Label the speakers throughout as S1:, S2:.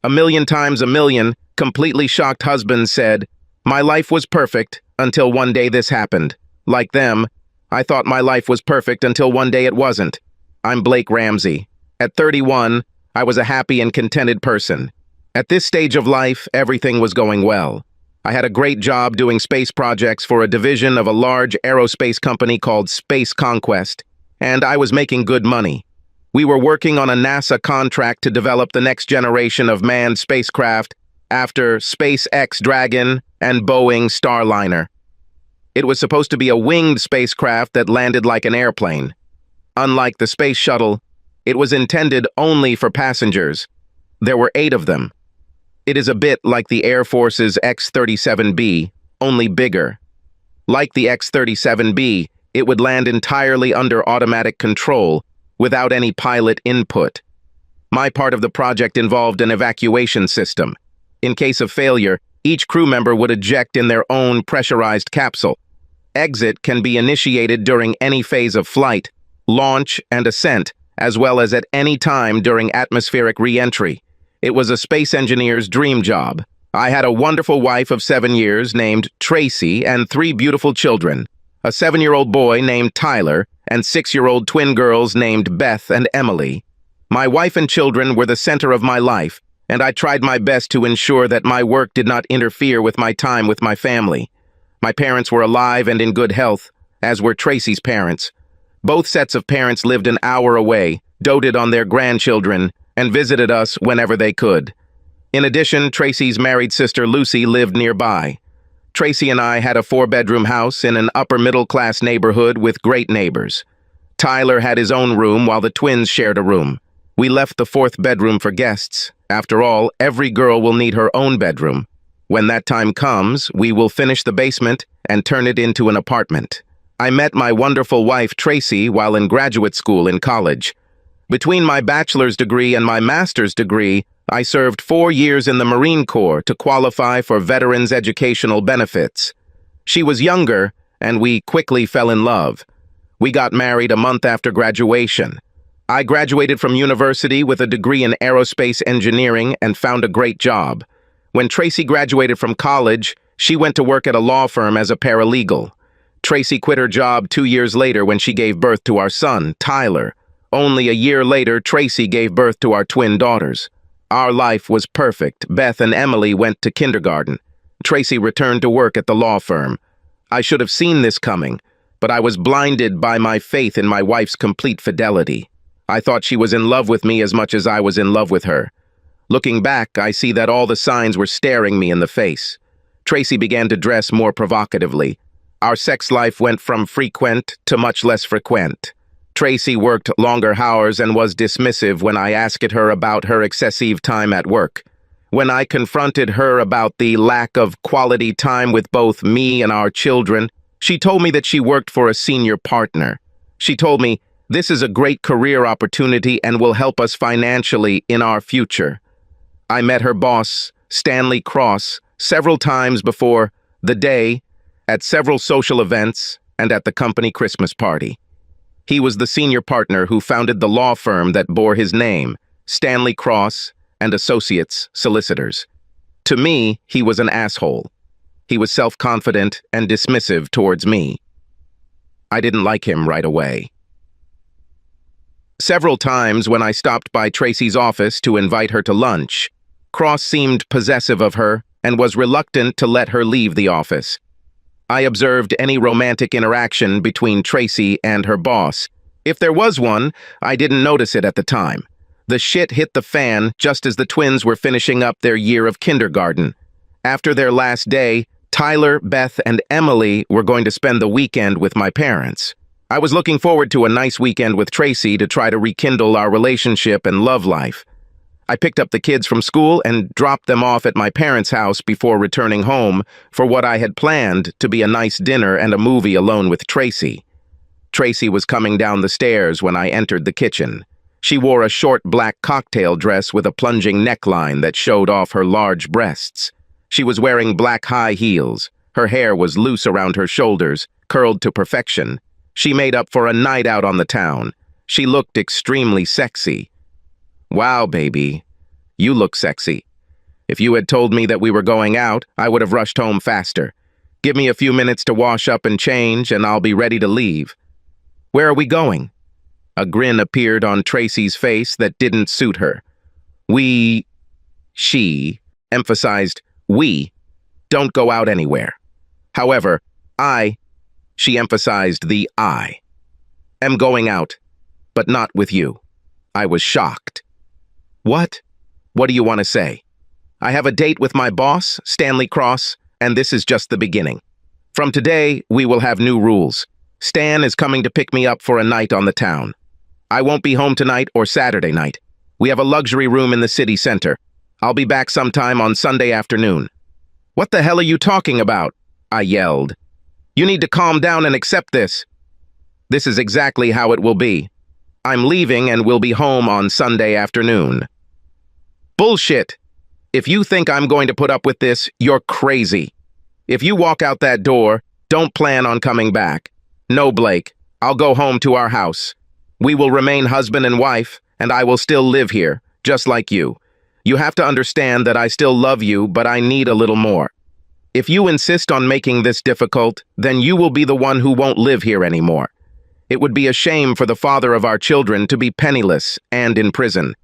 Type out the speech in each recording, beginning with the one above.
S1: A million times a million, completely shocked husbands said, "My life was perfect until one day this happened." Like them, I thought my life was perfect until one day it wasn't. I'm Blake Ramsey. At 31, I was a happy and contented person. At this stage of life, everything was going well. I had a great job doing space projects for a division of a large aerospace company called Space Conquest, and I was making good money. We were working on a NASA contract to develop the next generation of manned spacecraft after SpaceX Dragon and Boeing Starliner. It was supposed to be a winged spacecraft that landed like an airplane. Unlike the space shuttle, it was intended only for passengers. There were 8 of them. It is a bit like the Air Force's X-37B, only bigger. Like the X-37B, it would land entirely under automatic control, without any pilot input. My part of the project involved an evacuation system. In case of failure, each crew member would eject in their own pressurized capsule. Exit can be initiated during any phase of flight, launch, and ascent, as well as at any time during atmospheric re-entry. It was a space engineer's dream job. I had a wonderful wife of 7 years named Tracy and 3 beautiful children, a 7-year-old boy named Tyler, and 6-year-old twin girls named Beth and Emily. My wife and children were the center of my life, and I tried my best to ensure that my work did not interfere with my time with my family. My parents were alive and in good health, as were Tracy's parents. Both sets of parents lived an hour away, doted on their grandchildren, and visited us whenever they could. In addition, Tracy's married sister Lucy lived nearby. Tracy and I had a 4-bedroom house in an upper-middle-class neighborhood with great neighbors. Tyler had his own room while the twins shared a room. We left the 4th bedroom for guests. After all, every girl will need her own bedroom. When that time comes, we will finish the basement and turn it into an apartment. I met my wonderful wife Tracy while in graduate school in college. Between my bachelor's degree and my master's degree, I served 4 years in the Marine Corps to qualify for veterans' educational benefits. She was younger, and we quickly fell in love. We got married a month after graduation. I graduated from university with a degree in aerospace engineering and found a great job. When Tracy graduated from college, she went to work at a law firm as a paralegal. Tracy quit her job 2 years later when she gave birth to our son, Tyler. Only a year later, Tracy gave birth to our twin daughters. Our life was perfect. Beth and Emily went to kindergarten. Tracy returned to work at the law firm. I should have seen this coming, but I was blinded by my faith in my wife's complete fidelity. I thought she was in love with me as much as I was in love with her. Looking back, I see that all the signs were staring me in the face. Tracy began to dress more provocatively. Our sex life went from frequent to much less frequent. Tracy worked longer hours and was dismissive when I asked her about her excessive time at work. When I confronted her about the lack of quality time with both me and our children, she told me that she worked for a senior partner. She told me, "This is a great career opportunity and will help us financially in our future." I met her boss, Stanley Cross, several times before the day, at several social events, and at the company Christmas party. He was the senior partner who founded the law firm that bore his name, Stanley Cross and Associates Solicitors. To me, he was an asshole. He was self-confident and dismissive towards me. I didn't like him right away. Several times when I stopped by Tracy's office to invite her to lunch, Cross seemed possessive of her and was reluctant to let her leave the office. I observed any romantic interaction between Tracy and her boss. If there was one, I didn't notice it at the time. The shit hit the fan just as the twins were finishing up their year of kindergarten. After their last day, Tyler, Beth, and Emily were going to spend the weekend with my parents. I was looking forward to a nice weekend with Tracy to try to rekindle our relationship and love life. I picked up the kids from school and dropped them off at my parents' house before returning home for what I had planned to be a nice dinner and a movie alone with Tracy. Tracy was coming down the stairs when I entered the kitchen. She wore a short black cocktail dress with a plunging neckline that showed off her large breasts. She was wearing black high heels. Her hair was loose around her shoulders, curled to perfection. She made up for a night out on the town. She looked extremely sexy. "Wow, baby, you look sexy." If you had told me that we were going out, I would have rushed home faster. Give me a few minutes to wash up and change, and I'll be ready to leave. Where are we going? A grin appeared on Tracy's face that didn't suit her. She emphasized we, don't go out anywhere. However, she emphasized the I, am going out, but not with you. I was shocked. What? What do you want to say? I have a date with my boss, Stanley Cross, and this is just the beginning. From today, we will have new rules. Stan is coming to pick me up for a night on the town. I won't be home tonight or Saturday night. We have a luxury room in the city center. I'll be back sometime on Sunday afternoon. What the hell are you talking about? I yelled. You need to calm down and accept this. This is exactly how it will be. I'm leaving and will be home on Sunday afternoon. Bullshit! If you think I'm going to put up with this, you're crazy. If you walk out that door, don't plan on coming back. No, Blake, I'll go home to our house. We will remain husband and wife, and I will still live here, just like you. You have to understand that I still love you, but I need a little more. If you insist on making this difficult, then you will be the one who won't live here anymore. It would be a shame for the father of our children to be penniless and in prison.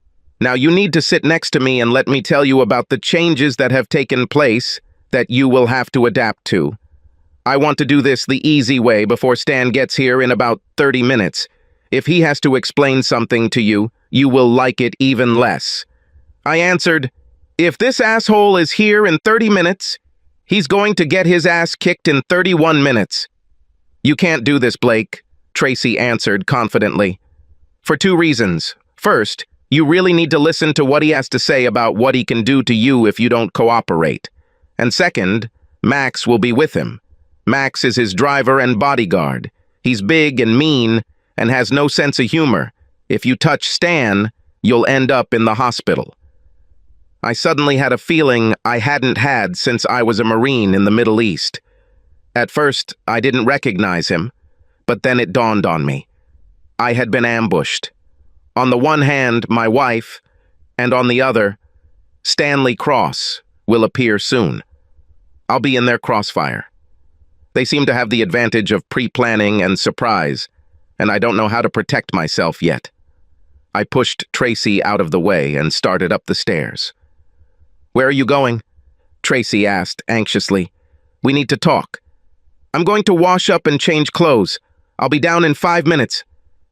S1: Now you need to sit next to me and let me tell you about the changes that have taken place that you will have to adapt to. I want to do this the easy way before Stan gets here in about 30 minutes. If he has to explain something to you, you will like it even less. I answered, if this asshole is here in 30 minutes, he's going to get his ass kicked in 31 minutes. You can't do this, Blake, Tracy answered confidently. For 2 reasons. First, you really need to listen to what he has to say about what he can do to you if you don't cooperate. And second, Max will be with him. Max is his driver and bodyguard. He's big and mean and has no sense of humor. If you touch Stan, you'll end up in the hospital. I suddenly had a feeling I hadn't had since I was a Marine in the Middle East. At first, I didn't recognize him, but then it dawned on me. I had been ambushed. On the one hand, my wife, and on the other, Stanley Cross will appear soon. I'll be in their crossfire. They seem to have the advantage of pre-planning and surprise, and I don't know how to protect myself yet. I pushed Tracy out of the way and started up the stairs. Where are you going? Tracy asked anxiously. We need to talk. I'm going to wash up and change clothes. I'll be down in 5 minutes.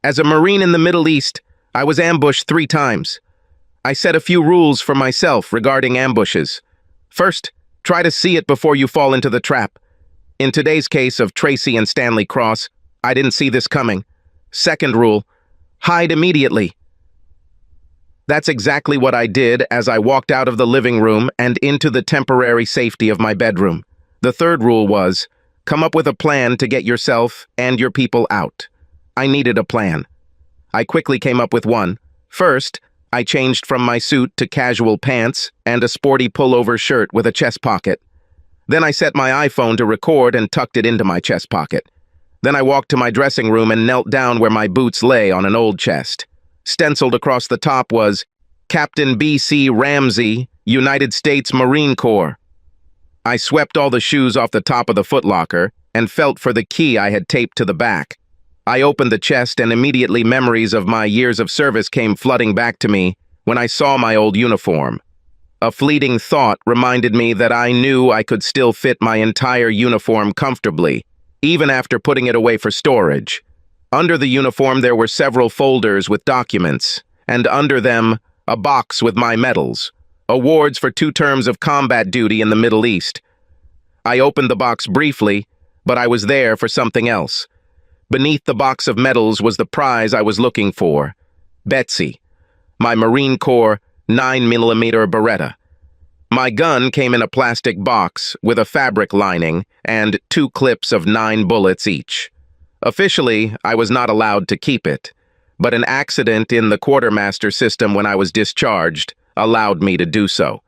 S1: As a Marine in the Middle East, I was ambushed 3 times. I set a few rules for myself regarding ambushes. First, try to see it before you fall into the trap. In today's case of Tracy and Stanley Cross, I didn't see this coming. Second rule, hide immediately. That's exactly what I did as I walked out of the living room and into the temporary safety of my bedroom. The third rule was, come up with a plan to get yourself and your people out. I needed a plan. I quickly came up with one. First, I changed from my suit to casual pants and a sporty pullover shirt with a chest pocket. Then I set my iPhone to record and tucked it into my chest pocket. Then I walked to my dressing room and knelt down where my boots lay on an old chest. Stenciled across the top was, Captain B.C. Ramsey, United States Marine Corps. I swept all the shoes off the top of the footlocker and felt for the key I had taped to the back. I opened the chest and immediately memories of my years of service came flooding back to me when I saw my old uniform. A fleeting thought reminded me that I knew I could still fit my entire uniform comfortably, even after putting it away for storage. Under the uniform there were several folders with documents, and under them, a box with my medals, awards for 2 terms of combat duty in the Middle East. I opened the box briefly, but I was there for something else. Beneath the box of medals was the prize I was looking for, Betsy, my Marine Corps 9mm Beretta. My gun came in a plastic box with a fabric lining and 2 clips of 9 bullets each. Officially, I was not allowed to keep it, but an accident in the quartermaster system when I was discharged allowed me to do so.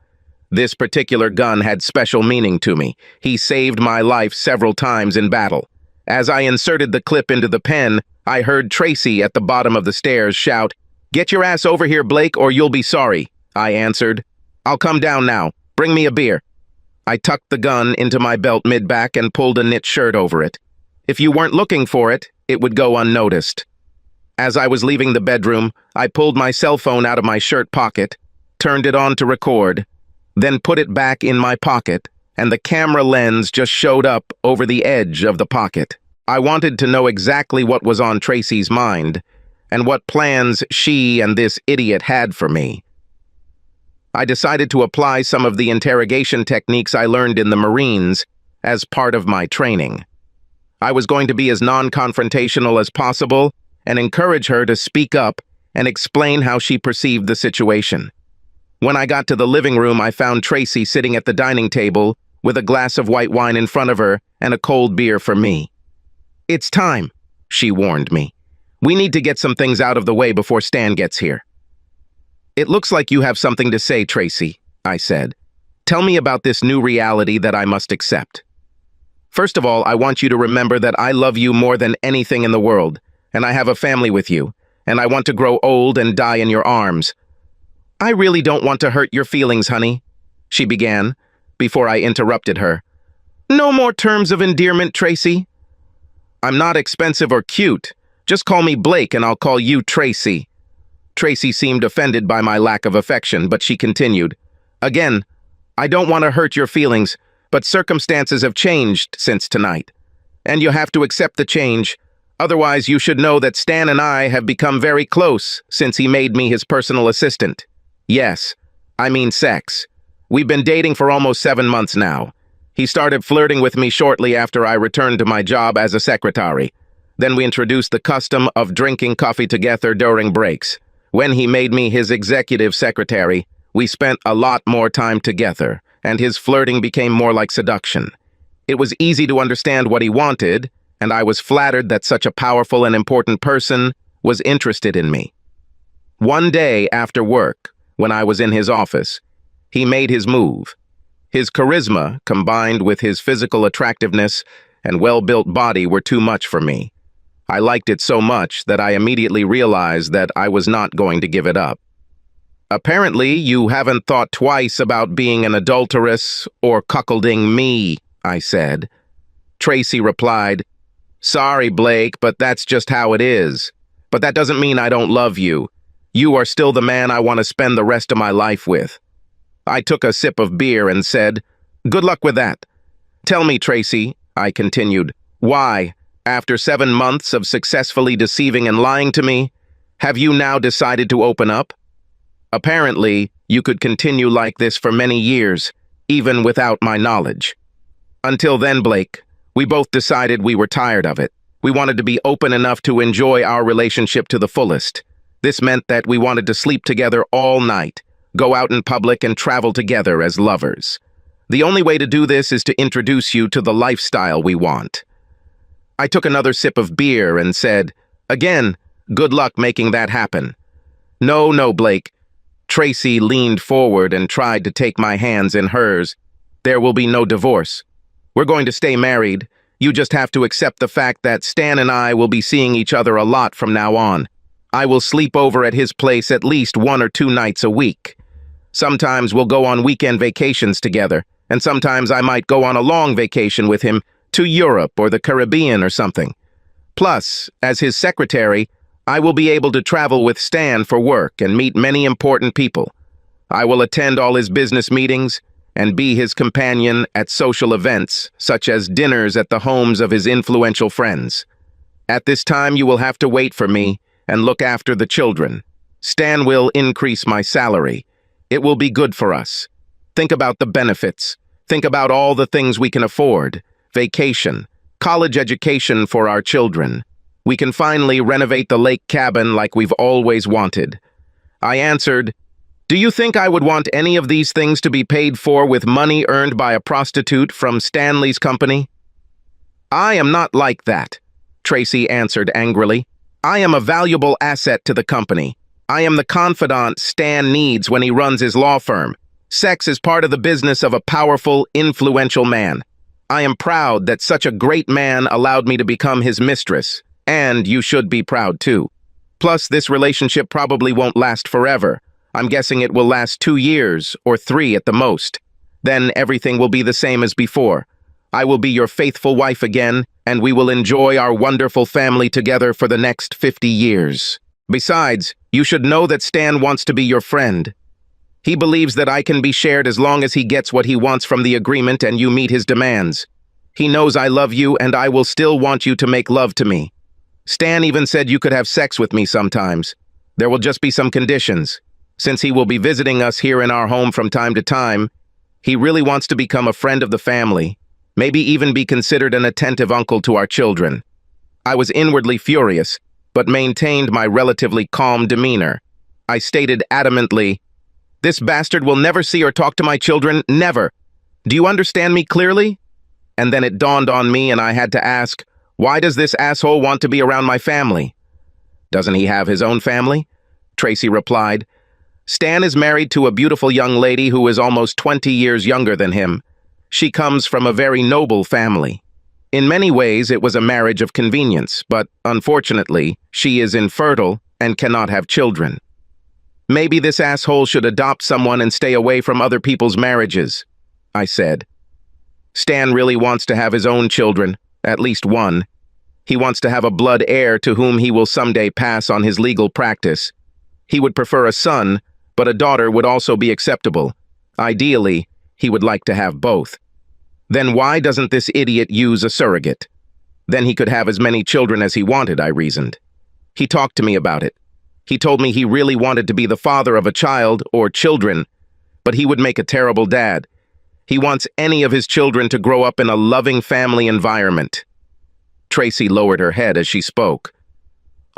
S1: This particular gun had special meaning to me. He saved my life several times in battle. As I inserted the clip into the pen, I heard Tracy at the bottom of the stairs shout, "Get your ass over here, Blake, or you'll be sorry." I answered, "I'll come down now. Bring me a beer." I tucked the gun into my belt mid-back and pulled a knit shirt over it. If you weren't looking for it, it would go unnoticed. As I was leaving the bedroom, I pulled my cell phone out of my shirt pocket, turned it on to record, then put it back in my pocket, and the camera lens just showed up over the edge of the pocket. I wanted to know exactly what was on Tracy's mind, and what plans she and this idiot had for me. I decided to apply some of the interrogation techniques I learned in the Marines as part of my training. I was going to be as non-confrontational as possible and encourage her to speak up and explain how she perceived the situation. When I got to the living room, I found Tracy sitting at the dining table with a glass of white wine in front of her and a cold beer for me. "It's time," she warned me. "We need to get some things out of the way before Stan gets here." "It looks like you have something to say, Tracy," I said. "Tell me about this new reality that I must accept." "First of all, I want you to remember that I love you more than anything in the world, and I have a family with you, and I want to grow old and die in your arms." "I really don't want to hurt your feelings, honey," she began, before I interrupted her. "No more terms of endearment, Tracy." "I'm not expensive or cute. Just call me Blake and I'll call you Tracy." Tracy seemed offended by my lack of affection, but she continued, "Again, I don't want to hurt your feelings, but circumstances have changed since tonight. And you have to accept the change. Otherwise, you should know that Stan and I have become very close since he made me his personal assistant. Yes, I mean sex. We've been dating for almost 7 months now. He started flirting with me shortly after I returned to my job as a secretary. Then we introduced the custom of drinking coffee together during breaks. When he made me his executive secretary, we spent a lot more time together, and his flirting became more like seduction. It was easy to understand what he wanted, and I was flattered that such a powerful and important person was interested in me. One day after work, when I was in his office, he made his move. His charisma, combined with his physical attractiveness and well-built body, were too much for me. I liked it so much that I immediately realized that I was not going to give it up. "Apparently, you haven't thought twice about being an adulteress or cuckolding me," I said. Tracy replied, "Sorry, Blake, but that's just how it is. But that doesn't mean I don't love you. You are still the man I want to spend the rest of my life with." I took a sip of beer and said, "Good luck with that. Tell me, Tracy," I continued, "why, after 7 months of successfully deceiving and lying to me, have you now decided to open up? Apparently, you could continue like this for many years, even without my knowledge. Until then, Blake, we both decided we were tired of it. We wanted to be open enough to enjoy our relationship to the fullest. This meant that we wanted to sleep together all night, go out in public and travel together as lovers. The only way to do this is to introduce you to the lifestyle we want." I took another sip of beer and said, "Again, good luck making that happen." No, Blake." Tracy leaned forward and tried to take my hands in hers. "There will be no divorce. We're going to stay married. You just have to accept the fact that Stan and I will be seeing each other a lot from now on. I will sleep over at his place at least 1 or 2 nights a week. Sometimes we'll go on weekend vacations together, and sometimes I might go on a long vacation with him to Europe or the Caribbean or something. Plus, as his secretary, I will be able to travel with Stan for work and meet many important people. I will attend all his business meetings and be his companion at social events, such as dinners at the homes of his influential friends. At this time, you will have to wait for me and look after the children. Stan will increase my salary. It will be good for us. Think about the benefits. Think about all the things we can afford. Vacation, college education for our children. We can finally renovate the lake cabin like we've always wanted." I answered, "Do you think I would want any of these things to be paid for with money earned by a prostitute from Stanley's company?" "I am not like that," Tracy answered angrily. "I am a valuable asset to the company. I am the confidant Stan needs when he runs his law firm. Sex is part of the business of a powerful, influential man. I am proud that such a great man allowed me to become his mistress, and you should be proud too. Plus, this relationship probably won't last forever. I'm guessing it will last 2 years or 3 at the most. Then everything will be the same as before. I will be your faithful wife again, and we will enjoy our wonderful family together for the next 50 years. Besides, you should know that Stan wants to be your friend. He believes that I can be shared as long as he gets what he wants from the agreement and you meet his demands. He knows I love you and I will still want you to make love to me. Stan even said you could have sex with me sometimes. There will just be some conditions. Since he will be visiting us here in our home from time to time, he really wants to become a friend of the family, maybe even be considered an attentive uncle to our children. I was inwardly furious, but maintained my relatively calm demeanor. I stated adamantly, "This bastard will never see or talk to my children, never. Do you understand me clearly?" And then it dawned on me and I had to ask, why does this asshole want to be around my family? Doesn't he have his own family? Tracy replied, Stan is married to a beautiful young lady who is almost 20 years younger than him. She comes from a very noble family. In many ways, it was a marriage of convenience, but unfortunately, she is infertile and cannot have children. Maybe this asshole should adopt someone and stay away from other people's marriages, I said. Stan really wants to have his own children, at least one. He wants to have a blood heir to whom he will someday pass on his legal practice. He would prefer a son, but a daughter would also be acceptable. Ideally, he would like to have both. Then why doesn't this idiot use a surrogate? Then he could have as many children as he wanted, I reasoned. He talked to me about it. He told me he really wanted to be the father of a child or children, but he would make a terrible dad. He wants any of his children to grow up in a loving family environment. Tracy lowered her head as she spoke.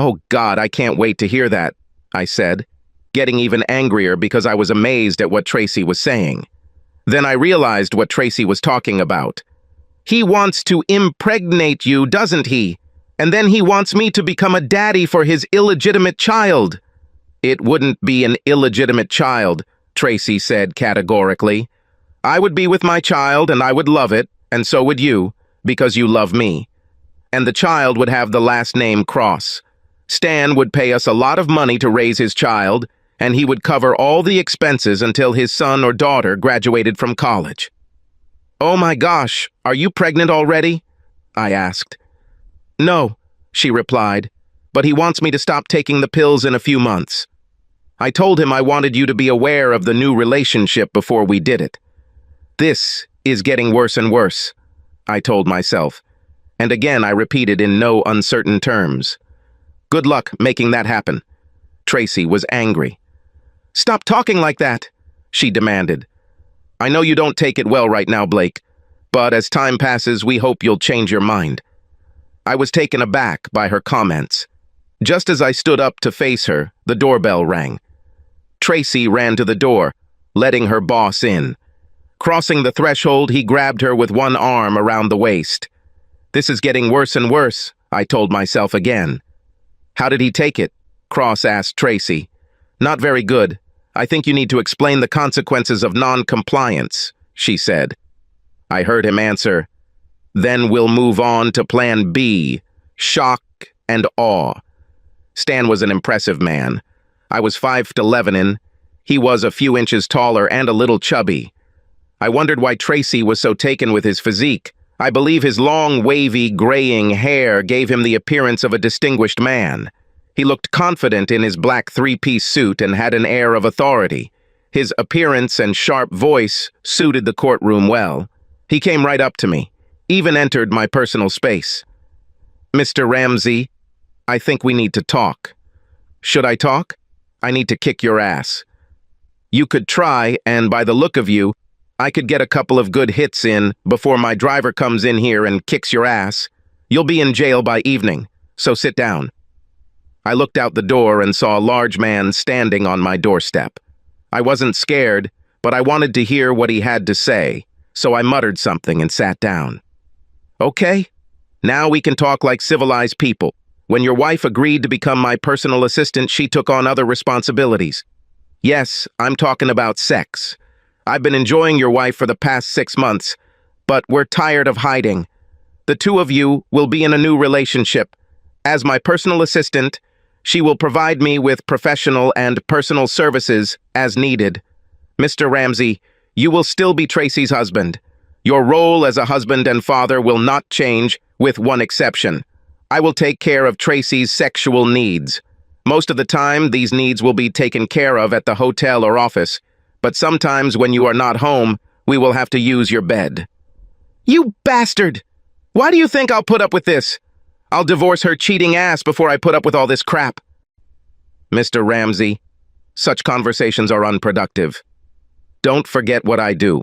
S1: Oh God, I can't wait to hear that, I said, getting even angrier because I was amazed at what Tracy was saying. Then I realized what Tracy was talking about. He wants to impregnate you, doesn't he? And then he wants me to become a daddy for his illegitimate child. It wouldn't be an illegitimate child, Tracy said categorically. I would be with my child and I would love it, and so would you, because you love me. And the child would have the last name Cross. Stan would pay us a lot of money to raise his child, and he would cover all the expenses until his son or daughter graduated from college. Oh my gosh, are you pregnant already? I asked. No, she replied, but he wants me to stop taking the pills in a few months. I told him I wanted you to be aware of the new relationship before we did it. This is getting worse and worse, I told myself, and again I repeated in no uncertain terms. Good luck making that happen. Tracy was angry. Stop talking like that, she demanded. I know you don't take it well right now, Blake, but as time passes, we hope you'll change your mind. I was taken aback by her comments. Just as I stood up to face her, the doorbell rang. Tracy ran to the door, letting her boss in. Crossing the threshold, he grabbed her with one arm around the waist. This is getting worse and worse, I told myself again. How did he take it? Cross asked Tracy. Not very good. I think you need to explain the consequences of non-compliance, she said. I heard him answer, Then we'll move on to plan B, shock and awe. Stan was an impressive man. I was 5'11". He was a few inches taller and a little chubby. I wondered why Tracy was so taken with his physique. I believe his long, wavy, graying hair gave him the appearance of a distinguished man. He looked confident in his black three-piece suit and had an air of authority. His appearance and sharp voice suited the courtroom well. He came right up to me, even entered my personal space. Mr. Ramsey, I think we need to talk. Should I talk? I need to kick your ass. You could try, and by the look of you, I could get a couple of good hits in before my driver comes in here and kicks your ass. You'll be in jail by evening, so sit down. I looked out the door and saw a large man standing on my doorstep. I wasn't scared, but I wanted to hear what he had to say, so I muttered something and sat down. Okay, now we can talk like civilized people. When your wife agreed to become my personal assistant, she took on other responsibilities. Yes, I'm talking about sex. I've been enjoying your wife for the past 6 months, but we're tired of hiding. The two of you will be in a new relationship. As my personal assistant, she will provide me with professional and personal services as needed. Mr. Ramsey, You will still be Tracy's husband. Your role as a husband and father will not change, with one exception. I will take care of Tracy's sexual needs. Most of the time, these needs will be taken care of at the hotel or office, but sometimes when you are not home, we will have to use your bed. You bastard! Why do you think I'll put up with this? I'll divorce her cheating ass before I put up with all this crap. Mr. Ramsey, such conversations are unproductive. Don't forget what I do.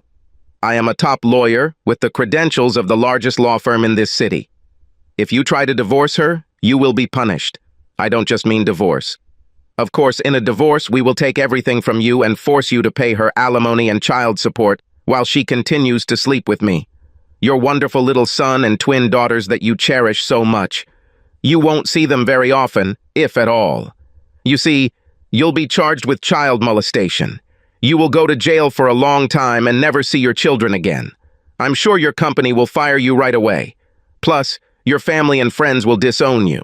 S1: I am a top lawyer with the credentials of the largest law firm in this city. If you try to divorce her, you will be punished. I don't just mean divorce. Of course, in a divorce, we will take everything from you and force you to pay her alimony and child support while she continues to sleep with me. Your wonderful little son and twin daughters that you cherish so much. You won't see them very often, if at all. You see, you'll be charged with child molestation. You will go to jail for a long time and never see your children again. I'm sure your company will fire you right away. Plus, your family and friends will disown you.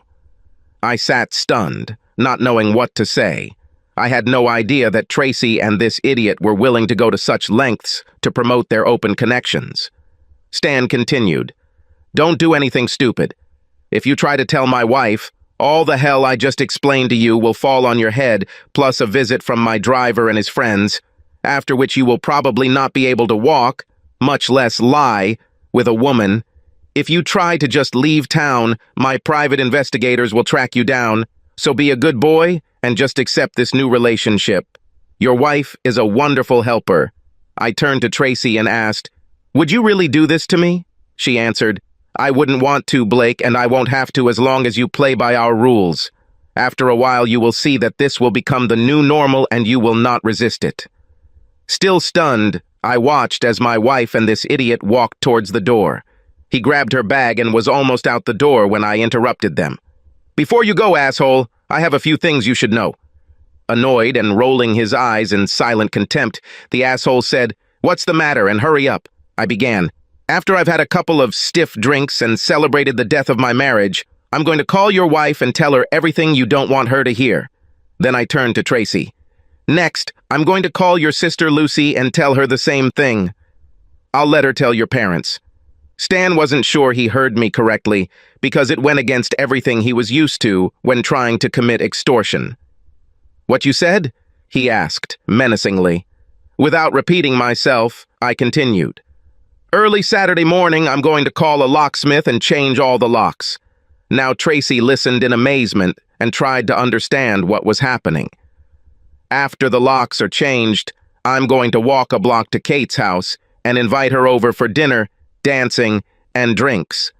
S1: I sat stunned, not knowing what to say. I had no idea that Tracy and this idiot were willing to go to such lengths to promote their open connections. Stan continued, "Don't do anything stupid. If you try to tell my wife, all the hell I just explained to you will fall on your head, plus a visit from my driver and his friends, after which you will probably not be able to walk, much less lie, with a woman. If you try to just leave town, my private investigators will track you down, so be a good boy and just accept this new relationship. Your wife is a wonderful helper." I turned to Tracy and asked, "Would you really do this to me?" She answered, "I wouldn't want to, Blake, and I won't have to as long as you play by our rules. After a while, you will see that this will become the new normal and you will not resist it." Still stunned, I watched as my wife and this idiot walked towards the door. He grabbed her bag and was almost out the door when I interrupted them. "Before you go, asshole, I have a few things you should know." Annoyed and rolling his eyes in silent contempt, the asshole said, "What's the matter, and hurry up?" I began. "After I've had a couple of stiff drinks and celebrated the death of my marriage, I'm going to call your wife and tell her everything you don't want her to hear." Then I turned to Tracy. "Next, I'm going to call your sister Lucy and tell her the same thing. I'll let her tell your parents." Stan wasn't sure he heard me correctly because it went against everything he was used to when trying to commit extortion. "What you said?" he asked, menacingly. Without repeating myself, I continued. "Early Saturday morning, I'm going to call a locksmith and change all the locks." Now Tracy listened in amazement and tried to understand what was happening. "After the locks are changed, I'm going to walk a block to Kate's house and invite her over for dinner, dancing, and drinks.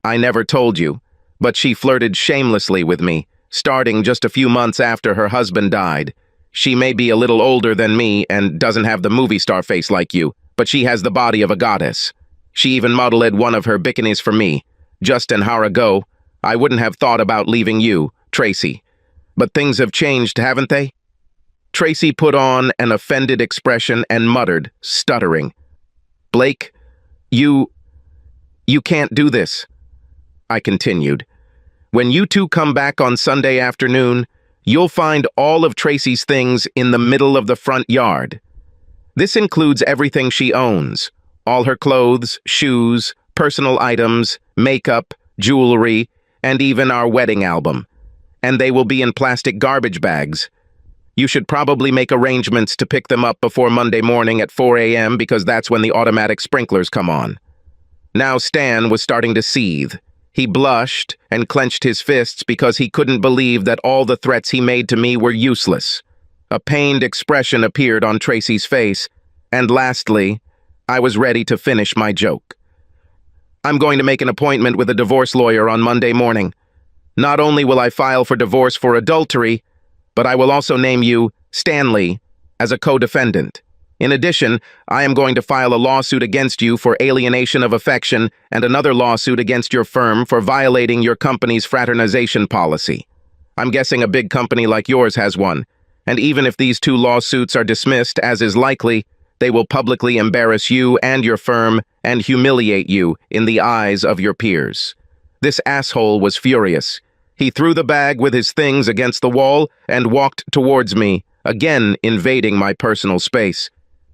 S1: I never told you, but she flirted shamelessly with me, starting just a few months after her husband died. She may be a little older than me and doesn't have the movie star face like you, but she has the body of a goddess. She even modeled one of her bikinis for me. Just an hour ago, I wouldn't have thought about leaving you, Tracy. But things have changed, haven't they?" Tracy put on an offended expression and muttered, stuttering, "Blake, you can't do this." I continued. "When you two come back on Sunday afternoon, you'll find all of Tracy's things in the middle of the front yard. This includes everything she owns, all her clothes, shoes, personal items, makeup, jewelry, and even our wedding album. And they will be in plastic garbage bags. You should probably make arrangements to pick them up before Monday morning at 4 a.m. because that's when the automatic sprinklers come on." Now Stan was starting to seethe. He blushed and clenched his fists because he couldn't believe that all the threats he made to me were useless. A pained expression appeared on Tracy's face, and lastly, I was ready to finish my joke. "I'm going to make an appointment with a divorce lawyer on Monday morning. Not only will I file for divorce for adultery, but I will also name you, Stanley, as a co-defendant. In addition, I am going to file a lawsuit against you for alienation of affection and another lawsuit against your firm for violating your company's fraternization policy. I'm guessing a big company like yours has one, and even if these two lawsuits are dismissed, as is likely, they will publicly embarrass you and your firm and humiliate you in the eyes of your peers." This asshole was furious. He threw the bag with his things against the wall and walked towards me, again invading my personal space.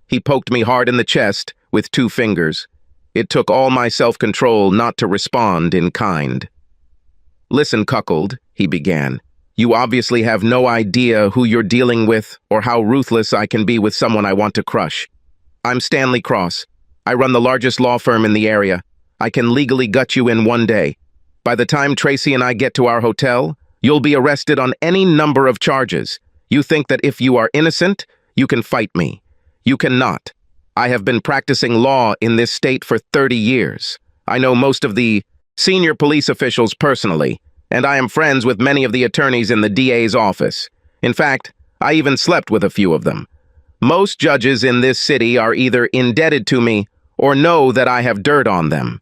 S1: He poked me hard in the chest with 2 fingers. It took all my self-control not to respond in kind. "Listen, cuckold," he began. "You obviously have no idea who you're dealing with or how ruthless I can be with someone I want to crush. I'm Stanley Cross. I run the largest law firm in the area. I can legally gut you in 1 day. By the time Tracy and I get to our hotel, you'll be arrested on any number of charges. You think that if you are innocent, you can fight me. You cannot. I have been practicing law in this state for 30 years. I know most of the senior police officials personally, and I am friends with many of the attorneys in the DA's office. In fact, I even slept with a few of them. Most judges in this city are either indebted to me or know that I have dirt on them.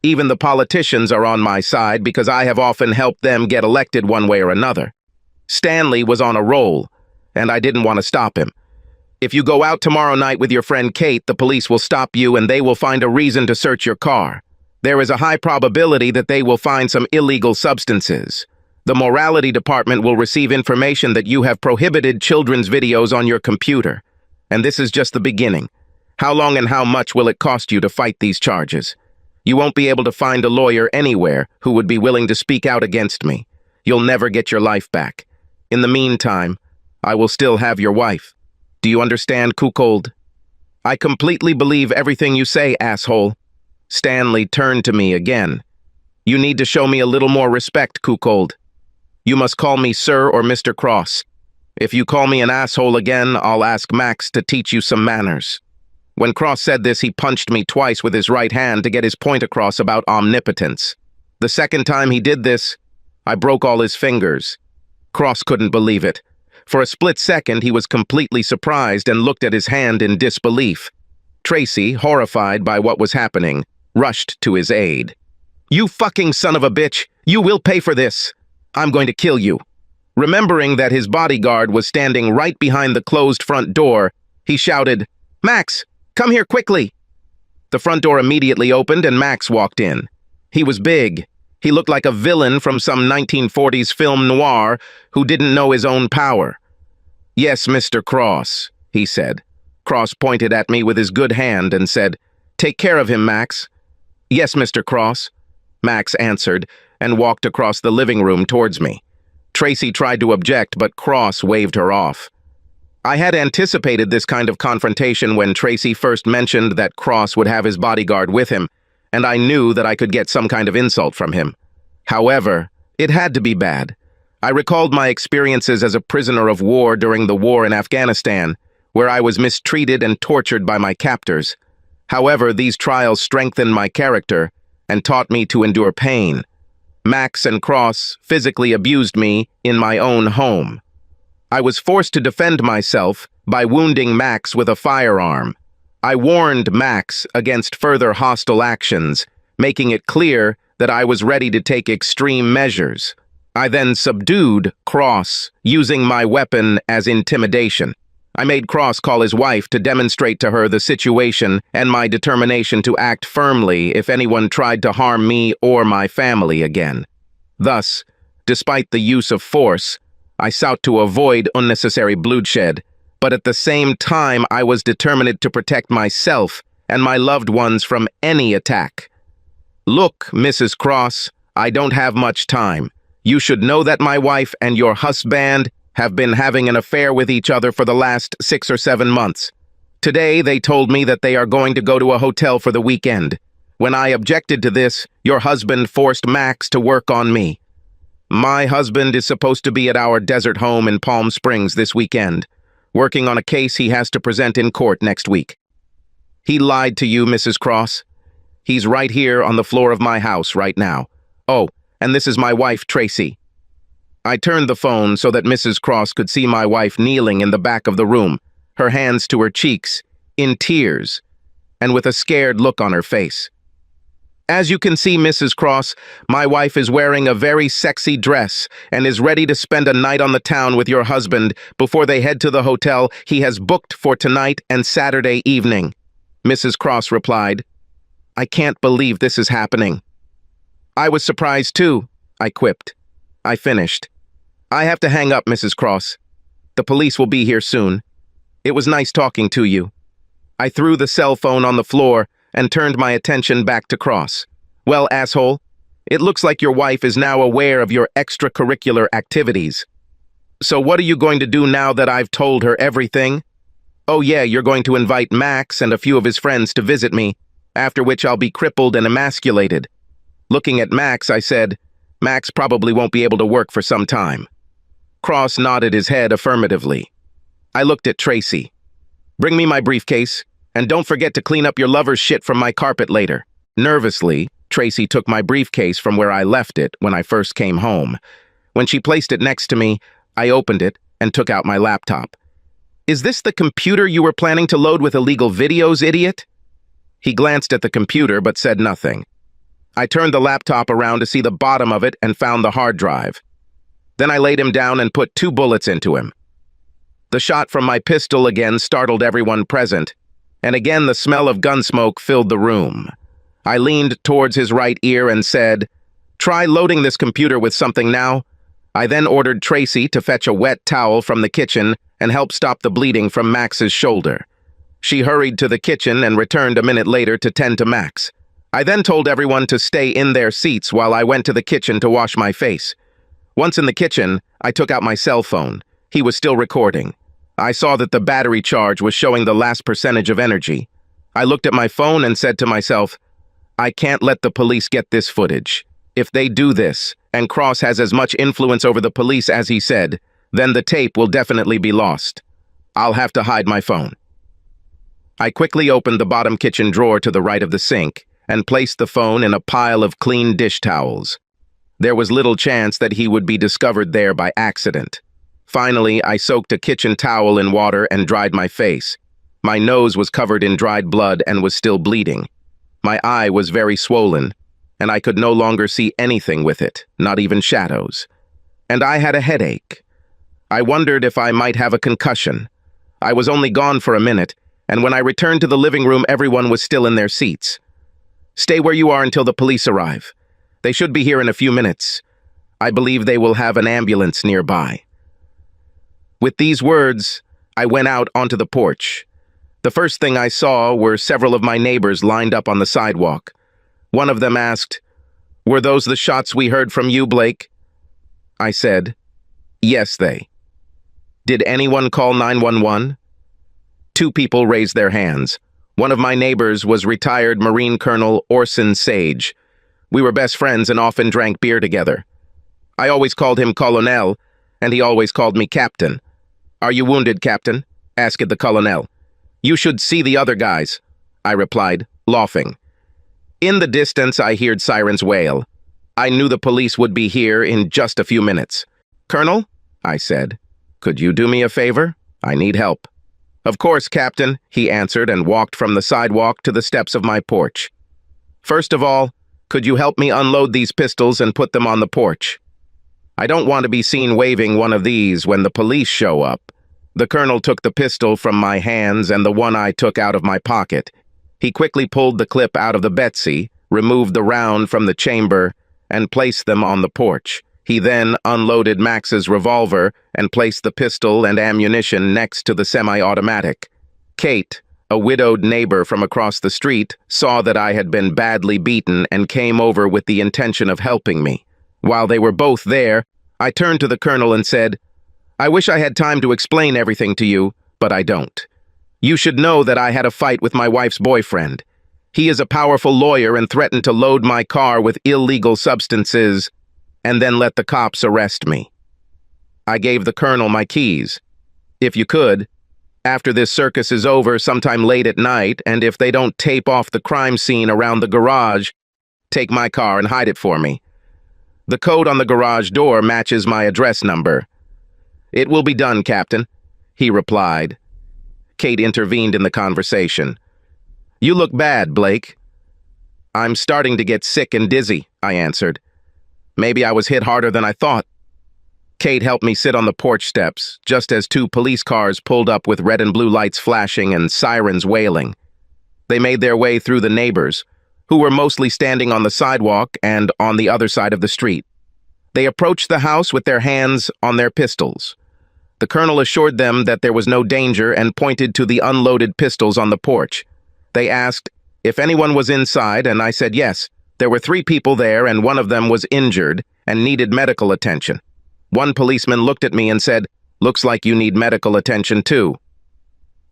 S1: Even the politicians are on my side because I have often helped them get elected one way or another. Stanley was on a roll, and I didn't want to stop him. If you go out tomorrow night with your friend Kate, the police will stop you and they will find a reason to search your car. There is a high probability that they will find some illegal substances. The morality department will receive information that you have prohibited children's videos on your computer. And this is just the beginning. How long and how much will it cost you to fight these charges? You won't be able to find a lawyer anywhere who would be willing to speak out against me. You'll never get your life back. In the meantime, I will still have your wife. Do you understand, cuckold? I completely believe everything you say, asshole. Stanley turned to me again. You need to show me a little more respect, cuckold. You must call me Sir or Mr. Cross. If you call me an asshole again, I'll ask Max to teach you some manners. When Cross said this, he punched me twice with his right hand to get his point across about omnipotence. The second time he did this, I broke all his fingers. Cross couldn't believe it. For a split second, he was completely surprised and looked at his hand in disbelief. Tracy, horrified by what was happening, rushed to his aid. You fucking son of a bitch! You will pay for this! I'm going to kill you! Remembering that his bodyguard was standing right behind the closed front door, he shouted, Max, come here quickly! The front door immediately opened and Max walked in. He was big. He looked like a villain from some 1940s film noir who didn't know his own power. Yes, Mr. Cross, he said. Cross pointed at me with his good hand and said, Take care of him, Max. Yes, Mr. Cross, Max answered and walked across the living room towards me. Tracy tried to object, but Cross waved her off. I had anticipated this kind of confrontation when Tracy first mentioned that Cross would have his bodyguard with him, and I knew that I could get some kind of insult from him. However, it had to be bad. I recalled my experiences as a prisoner of war during the war in Afghanistan, where I was mistreated and tortured by my captors. However, these trials strengthened my character and taught me to endure pain. Max and Cross physically abused me in my own home. I was forced to defend myself by wounding Max with a firearm. I warned Max against further hostile actions, making it clear that I was ready to take extreme measures. I then subdued Cross, using my weapon as intimidation. I made Cross call his wife to demonstrate to her the situation and my determination to act firmly if anyone tried to harm me or my family again. Thus, despite the use of force, I sought to avoid unnecessary bloodshed, but at the same time I was determined to protect myself and my loved ones from any attack. Look, Mrs. Cross, I don't have much time. You should know that my wife and your husband have been having an affair with each other for the last 6 or 7 months. Today, they told me that they are going to go to a hotel for the weekend. When I objected to this, your husband forced Max to work on me. My husband is supposed to be at our desert home in Palm Springs this weekend, working on a case he has to present in court next week. He lied to you, Mrs. Cross. He's right here on the floor of my house right now. Oh, and this is my wife, Tracy. I turned the phone so that Mrs. Cross could see my wife kneeling in the back of the room, her hands to her cheeks, in tears, and with a scared look on her face. As you can see, Mrs. Cross, my wife is wearing a very sexy dress and is ready to spend a night on the town with your husband before they head to the hotel he has booked for tonight and Saturday evening. Mrs. Cross replied, I can't believe this is happening. I was surprised too, I quipped. I finished. I have to hang up, Mrs. Cross. The police will be here soon. It was nice talking to you. I threw the cell phone on the floor and turned my attention back to Cross. Well, asshole, it looks like your wife is now aware of your extracurricular activities. So what are you going to do now that I've told her everything? Oh yeah, you're going to invite Max and a few of his friends to visit me, after which I'll be crippled and emasculated. Looking at Max, I said, Max probably won't be able to work for some time. Cross nodded his head affirmatively. I looked at Tracy. Bring me my briefcase, and don't forget to clean up your lover's shit from my carpet later. Nervously, Tracy took my briefcase from where I left it when I first came home. When she placed it next to me, I opened it and took out my laptop. Is this the computer you were planning to load with illegal videos, idiot? He glanced at the computer but said nothing. I turned the laptop around to see the bottom of it and found the hard drive. Then I laid him down and put 2 bullets into him. The shot from my pistol again startled everyone present, and again the smell of gun smoke filled the room. I leaned towards his right ear and said, "Try loading this computer with something now." I then ordered Tracy to fetch a wet towel from the kitchen and help stop the bleeding from Max's shoulder. She hurried to the kitchen and returned a minute later to tend to Max. I then told everyone to stay in their seats while I went to the kitchen to wash my face. Once in the kitchen, I took out my cell phone. He was still recording. I saw that the battery charge was showing the last percentage of energy. I looked at my phone and said to myself, I can't let the police get this footage. If they do this, and Cross has as much influence over the police as he said, then the tape will definitely be lost. I'll have to hide my phone. I quickly opened the bottom kitchen drawer to the right of the sink and placed the phone in a pile of clean dish towels. There was little chance that he would be discovered there by accident. Finally, I soaked a kitchen towel in water and dried my face. My nose was covered in dried blood and was still bleeding. My eye was very swollen, and I could no longer see anything with it, not even shadows. And I had a headache. I wondered if I might have a concussion. I was only gone for a minute, and when I returned to the living room, everyone was still in their seats. Stay where you are until the police arrive. They should be here in a few minutes. I believe they will have an ambulance nearby. With these words, I went out onto the porch. The first thing I saw were several of my neighbors lined up on the sidewalk. One of them asked, "Were those the shots we heard from you, Blake?" I said, "Yes, they." "Did anyone call 911? 2 people raised their hands. One of my neighbors was retired Marine Colonel Orson Sage. We were best friends and often drank beer together. I always called him Colonel, and he always called me Captain. "Are you wounded, Captain?" asked the Colonel. "You should see the other guys," I replied, laughing. In the distance, I heard sirens wail. I knew the police would be here in just a few minutes. "Colonel," I said, "could you do me a favor? I need help." "Of course, Captain," he answered and walked from the sidewalk to the steps of my porch. "First of all, could you help me unload these pistols and put them on the porch? I don't want to be seen waving one of these when the police show up." The colonel took the pistol from my hands and the one I took out of my pocket. He quickly pulled the clip out of the Betsy, removed the round from the chamber, and placed them on the porch. He then unloaded Max's revolver and placed the pistol and ammunition next to the semi-automatic. Kate, a widowed neighbor from across the street, saw that I had been badly beaten and came over with the intention of helping me. While they were both there, I turned to the colonel and said, "I wish I had time to explain everything to you, but I don't. You should know that I had a fight with my wife's boyfriend. He is a powerful lawyer and threatened to load my car with illegal substances and then let the cops arrest me." I gave the colonel my keys. "If you could, after this circus is over sometime late at night, and if they don't tape off the crime scene around the garage, take my car and hide it for me. The code on the garage door matches my address number." "It will be done, Captain," he replied. Kate intervened in the conversation. "You look bad, Blake." "I'm starting to get sick and dizzy," I answered. "Maybe I was hit harder than I thought." Kate helped me sit on the porch steps, just as 2 police cars pulled up with red and blue lights flashing and sirens wailing. They made their way through the neighbors, who were mostly standing on the sidewalk and on the other side of the street. They approached the house with their hands on their pistols. The colonel assured them that there was no danger and pointed to the unloaded pistols on the porch. They asked if anyone was inside, and I said yes. There were 3 people there, and one of them was injured and needed medical attention. One policeman looked at me and said, "Looks like you need medical attention too."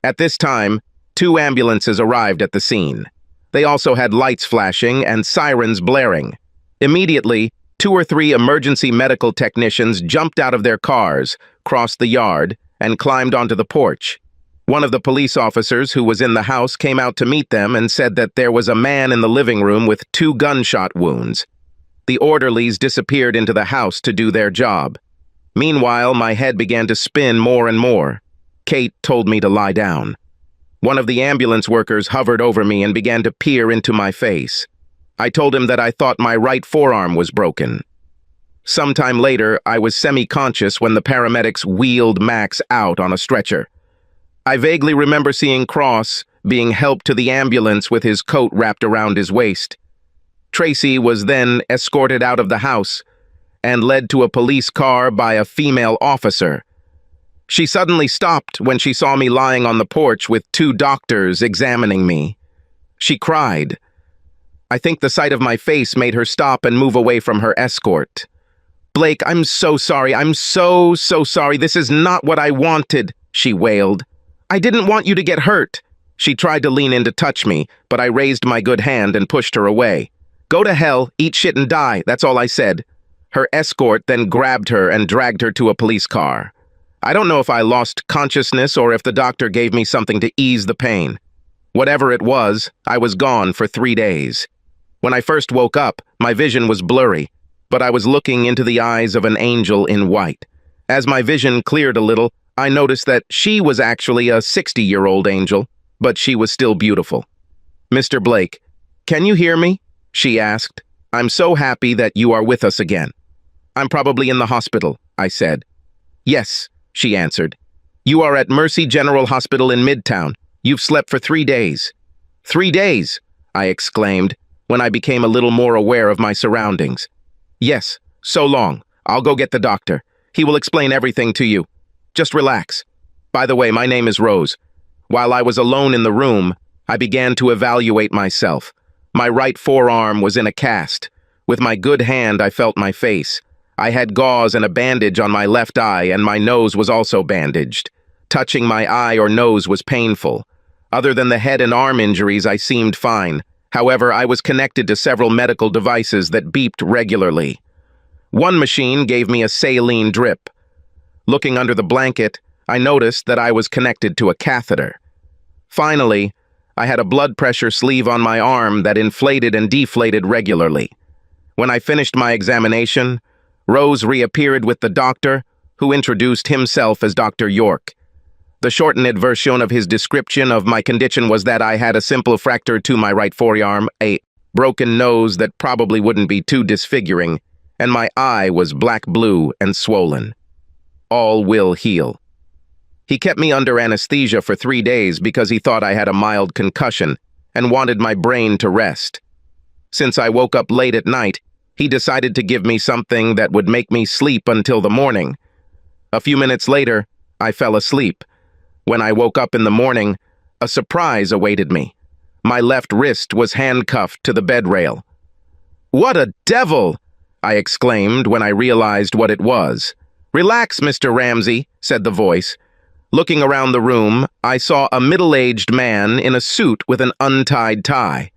S1: At this time, 2 ambulances arrived at the scene. They also had lights flashing and sirens blaring. Immediately, 2 or 3 emergency medical technicians jumped out of their cars, crossed the yard, and climbed onto the porch. One of the police officers who was in the house came out to meet them and said that there was a man in the living room with 2 gunshot wounds. The orderlies disappeared into the house to do their job. Meanwhile, my head began to spin more and more. Kate told me to lie down. One of the ambulance workers hovered over me and began to peer into my face. I told him that I thought my right forearm was broken. Sometime later, I was semi-conscious when the paramedics wheeled Max out on a stretcher. I vaguely remember seeing Cross being helped to the ambulance with his coat wrapped around his waist. Tracy was then escorted out of the house and led to a police car by a female officer. She suddenly stopped when she saw me lying on the porch with 2 doctors examining me. She cried. I think the sight of my face made her stop and move away from her escort. "Blake, I'm so sorry. I'm so sorry. This is not what I wanted," she wailed. "I didn't want you to get hurt." She tried to lean in to touch me, but I raised my good hand and pushed her away. "Go to hell, eat shit and die," that's all I said. Her escort then grabbed her and dragged her to a police car. I don't know if I lost consciousness or if the doctor gave me something to ease the pain. Whatever it was, I was gone for 3 days. When I first woke up, my vision was blurry, but I was looking into the eyes of an angel in white. As my vision cleared a little, I noticed that she was actually a 60-year-old angel, but she was still beautiful. "Mr. Blake, can you hear me?" she asked. "I'm so happy that you are with us again." "I'm probably in the hospital," I said. "Yes," she answered. "You are at Mercy General Hospital in Midtown. You've slept for 3 days." 3 days, I exclaimed, when I became a little more aware of my surroundings. "Yes, so long. I'll go get the doctor. He will explain everything to you. Just relax. By the way, my name is Rose." While I was alone in the room, I began to evaluate myself. My right forearm was in a cast. With my good hand, I felt my face. I had gauze and a bandage on my left eye, and my nose was also bandaged. Touching my eye or nose was painful. Other than the head and arm injuries, I seemed fine. However, I was connected to several medical devices that beeped regularly. One machine gave me a saline drip. Looking under the blanket, I noticed that I was connected to a catheter. Finally, I had a blood pressure sleeve on my arm that inflated and deflated regularly. When I finished my examination, Rose reappeared with the doctor, who introduced himself as Dr. York. The shortened version of his description of my condition was that I had a simple fracture to my right forearm, a broken nose that probably wouldn't be too disfiguring, and my eye was black-blue and swollen. All will heal. He kept me under anesthesia for 3 days because he thought I had a mild concussion and wanted my brain to rest. Since I woke up late at night, he decided to give me something that would make me sleep until the morning. A few minutes later, I fell asleep. When I woke up in the morning, a surprise awaited me. My left wrist was handcuffed to the bed rail. "What a devil!" I exclaimed when I realized what it was. "Relax, Mr. Ramsey," said the voice. Looking around the room, I saw a middle-aged man in a suit with an untied tie.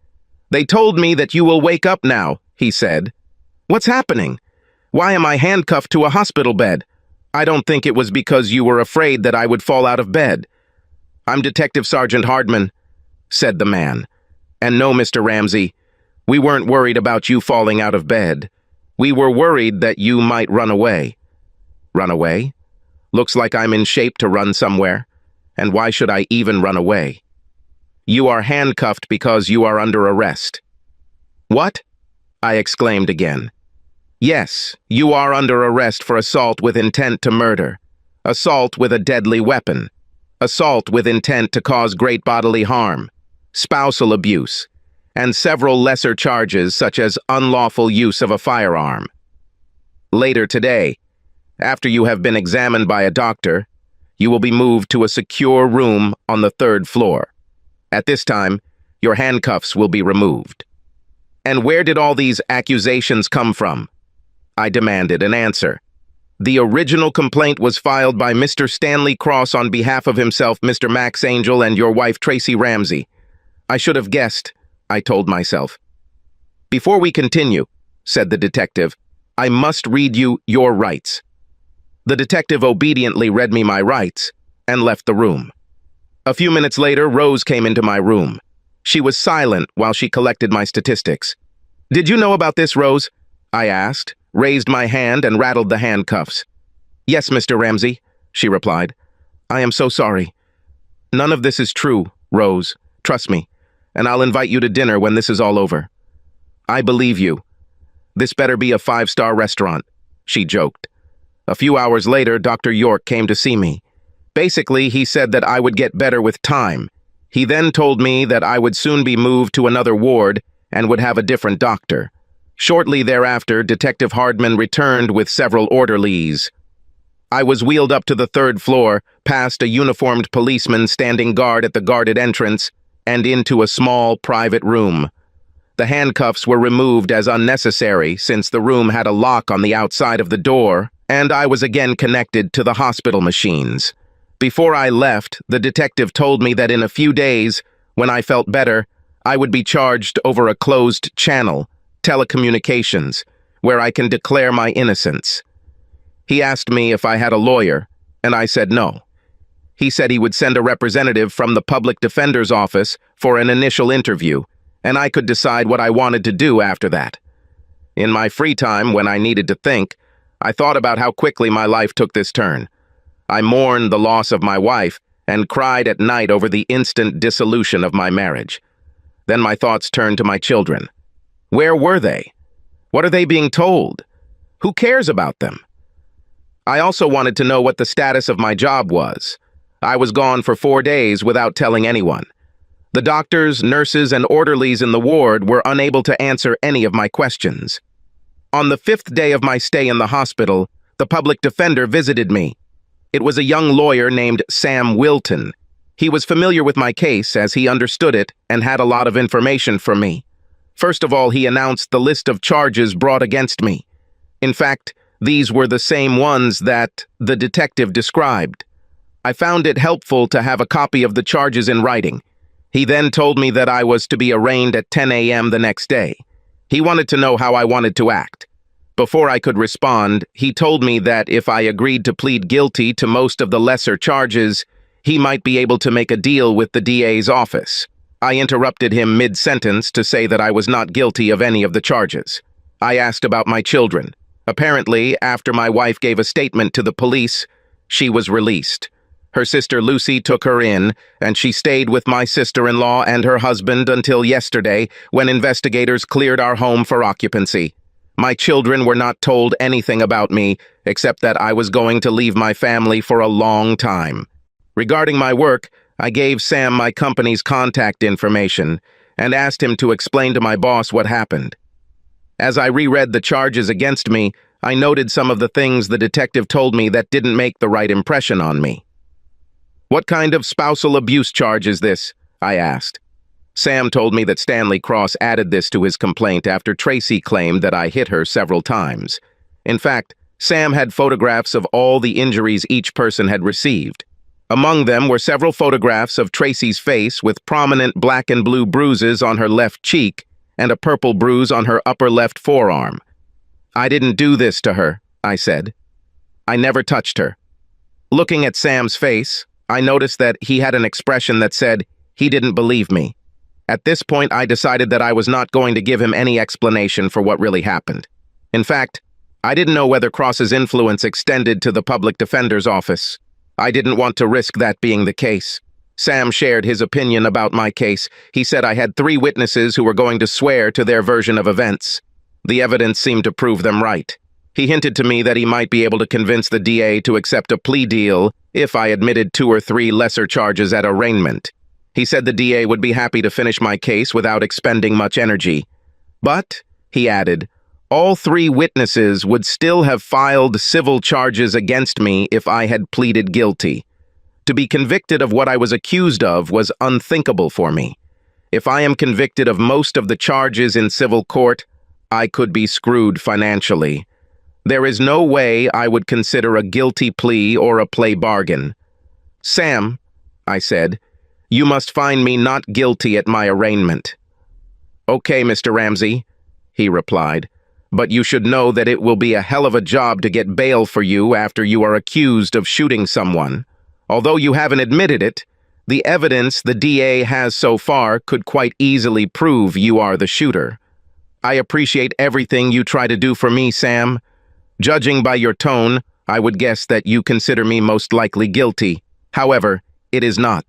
S1: "They told me that you will wake up now," he said. "What's happening? Why am I handcuffed to a hospital bed? I don't think it was because you were afraid that I would fall out of bed." "I'm Detective Sergeant Hardman," said the man. "And no, Mr. Ramsey, we weren't worried about you falling out of bed. We were worried that you might run away." "Run away? Looks like I'm in shape to run somewhere. And why should I even run away?" "You are handcuffed because you are under arrest." "What?" I exclaimed again. "Yes, you are under arrest for assault with intent to murder, assault with a deadly weapon, assault with intent to cause great bodily harm, spousal abuse, and several lesser charges such as unlawful use of a firearm. Later today, after you have been examined by a doctor, You will be moved to a secure room on the 3rd floor. At this time, your handcuffs will be removed." "And where did all these accusations come from?" I demanded an answer. "The original complaint was filed by Mr. Stanley Cross on behalf of himself, Mr. Max Angel, and your wife, Tracy Ramsey. I should have guessed," I told myself. "Before we continue," said the detective, "I must read you your rights." The detective obediently read me my rights and left the room. A few minutes later, Rose came into my room. She was silent while she collected my statistics. "Did you know about this, Rose?" I asked, raised my hand and rattled the handcuffs. "Yes, Mr. Ramsey," she replied. "I am so sorry." "None of this is true, Rose. Trust me, and I'll invite you to dinner when this is all over." "I believe you. This better be a 5-star restaurant," she joked. A few hours later, Dr. York came to see me. Basically, he said that I would get better with time. He then told me that I would soon be moved to another ward and would have a different doctor. Shortly thereafter, Detective Hardman returned with several orderlies. I was wheeled up to the 3rd floor, past a uniformed policeman standing guard at the guarded entrance, and into a small private room. The handcuffs were removed as unnecessary since the room had a lock on the outside of the door, and I was again connected to the hospital machines. Before I left, the detective told me that in a few days, when I felt better, I would be charged over a closed channel, telecommunications, where I can declare my innocence. He asked me if I had a lawyer, and I said no. He said he would send a representative from the public defender's office for an initial interview, and I could decide what I wanted to do after that. In my free time, when I needed to think, I thought about how quickly my life took this turn. I mourned the loss of my wife and cried at night over the instant dissolution of my marriage. Then my thoughts turned to my children. Where were they? What are they being told? Who cares about them? I also wanted to know what the status of my job was. I was gone for 4 days without telling anyone. The doctors, nurses, and orderlies in the ward were unable to answer any of my questions. On the 5th day of my stay in the hospital, the public defender visited me. It was a young lawyer named Sam Wilton. He was familiar with my case as he understood it and had a lot of information for me. First of all, he announced the list of charges brought against me. In fact, these were the same ones that the detective described. I found it helpful to have a copy of the charges in writing. He then told me that I was to be arraigned at 10 a.m. the next day. He wanted to know how I wanted to act. Before I could respond, he told me that if I agreed to plead guilty to most of the lesser charges, he might be able to make a deal with the DA's office. I interrupted him mid-sentence to say that I was not guilty of any of the charges. I asked about my children. Apparently, after my wife gave a statement to the police, she was released. Her sister Lucy took her in, and she stayed with my sister-in-law and her husband until yesterday, when investigators cleared our home for occupancy. My children were not told anything about me, except that I was going to leave my family for a long time. Regarding my work, I gave Sam my company's contact information and asked him to explain to my boss what happened. As I reread the charges against me, I noted some of the things the detective told me that didn't make the right impression on me. "What kind of spousal abuse charge is this?" I asked. Sam told me that Stanley Cross added this to his complaint after Tracy claimed that I hit her several times. In fact, Sam had photographs of all the injuries each person had received. Among them were several photographs of Tracy's face with prominent black and blue bruises on her left cheek and a purple bruise on her upper left forearm. "I didn't do this to her," I said. "I never touched her." Looking at Sam's face, I noticed that he had an expression that said he didn't believe me. At this point, I decided that I was not going to give him any explanation for what really happened. In fact, I didn't know whether Cross's influence extended to the public defender's office. I didn't want to risk that being the case. Sam shared his opinion about my case. He said I had 3 witnesses who were going to swear to their version of events. The evidence seemed to prove them right. He hinted to me that he might be able to convince the DA to accept a plea deal if I admitted 2 or 3 lesser charges at arraignment. He said the DA would be happy to finish my case without expending much energy. But, he added, all 3 witnesses would still have filed civil charges against me if I had pleaded guilty. To be convicted of what I was accused of was unthinkable for me. If I am convicted of most of the charges in civil court, I could be screwed financially. There is no way I would consider a guilty plea or a plea bargain. "Sam," I said, "you must find me not guilty at my arraignment." "Okay, Mr. Ramsey," he replied, "but you should know that it will be a hell of a job to get bail for you after you are accused of shooting someone. Although you haven't admitted it, the evidence the DA has so far could quite easily prove you are the shooter. I appreciate everything you try to do for me, Sam. Judging by your tone, I would guess that you consider me most likely guilty. However, it is not."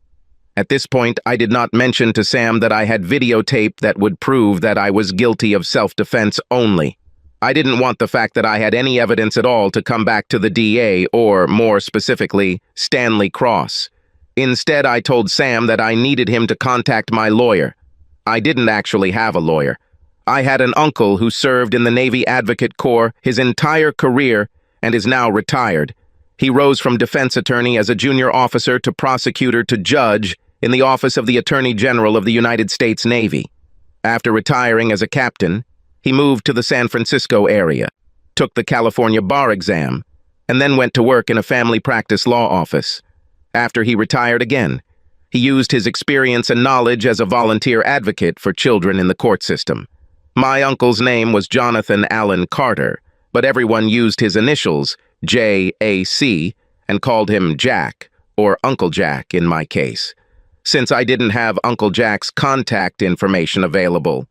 S1: At this point, I did not mention to Sam that I had videotape that would prove that I was guilty of self-defense only. I didn't want the fact that I had any evidence at all to come back to the DA or, more specifically, Stanley Cross. Instead, I told Sam that I needed him to contact my lawyer. I didn't actually have a lawyer. I had an uncle who served in the Navy Advocate Corps his entire career and is now retired. He rose from defense attorney as a junior officer to prosecutor to judge in the Office of the Attorney General of the United States Navy. After retiring as a captain, he moved to the San Francisco area, took the California bar exam, and then went to work in a family practice law office. After he retired again, he used his experience and knowledge as a volunteer advocate for children in the court system. My uncle's name was Jonathan Allen Carter, but everyone used his initials, J.A.C., and called him Jack, or Uncle Jack in my case, since I didn't have Uncle Jack's contact information available.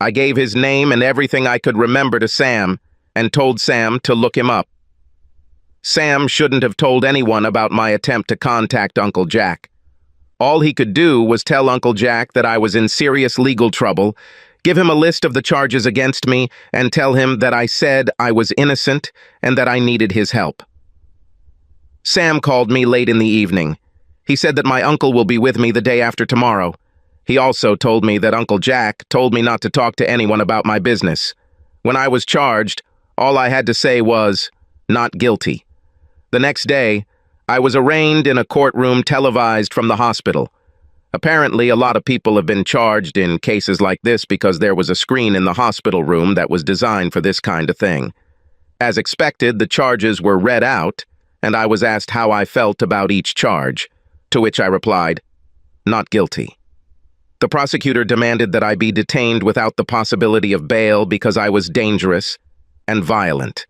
S1: I gave his name and everything I could remember to Sam and told Sam to look him up. Sam shouldn't have told anyone about my attempt to contact Uncle Jack. All he could do was tell Uncle Jack that I was in serious legal trouble, give him a list of the charges against me, and tell him that I said I was innocent and that I needed his help. Sam called me late in the evening. He said that my uncle will be with me the day after tomorrow. He also told me that Uncle Jack told me not to talk to anyone about my business. When I was charged, all I had to say was, "Not guilty." The next day, I was arraigned in a courtroom televised from the hospital. Apparently, a lot of people have been charged in cases like this because there was a screen in the hospital room that was designed for this kind of thing. As expected, the charges were read out, and I was asked how I felt about each charge, to which I replied, "Not guilty." The prosecutor demanded that I be detained without the possibility of bail because I was dangerous and violent.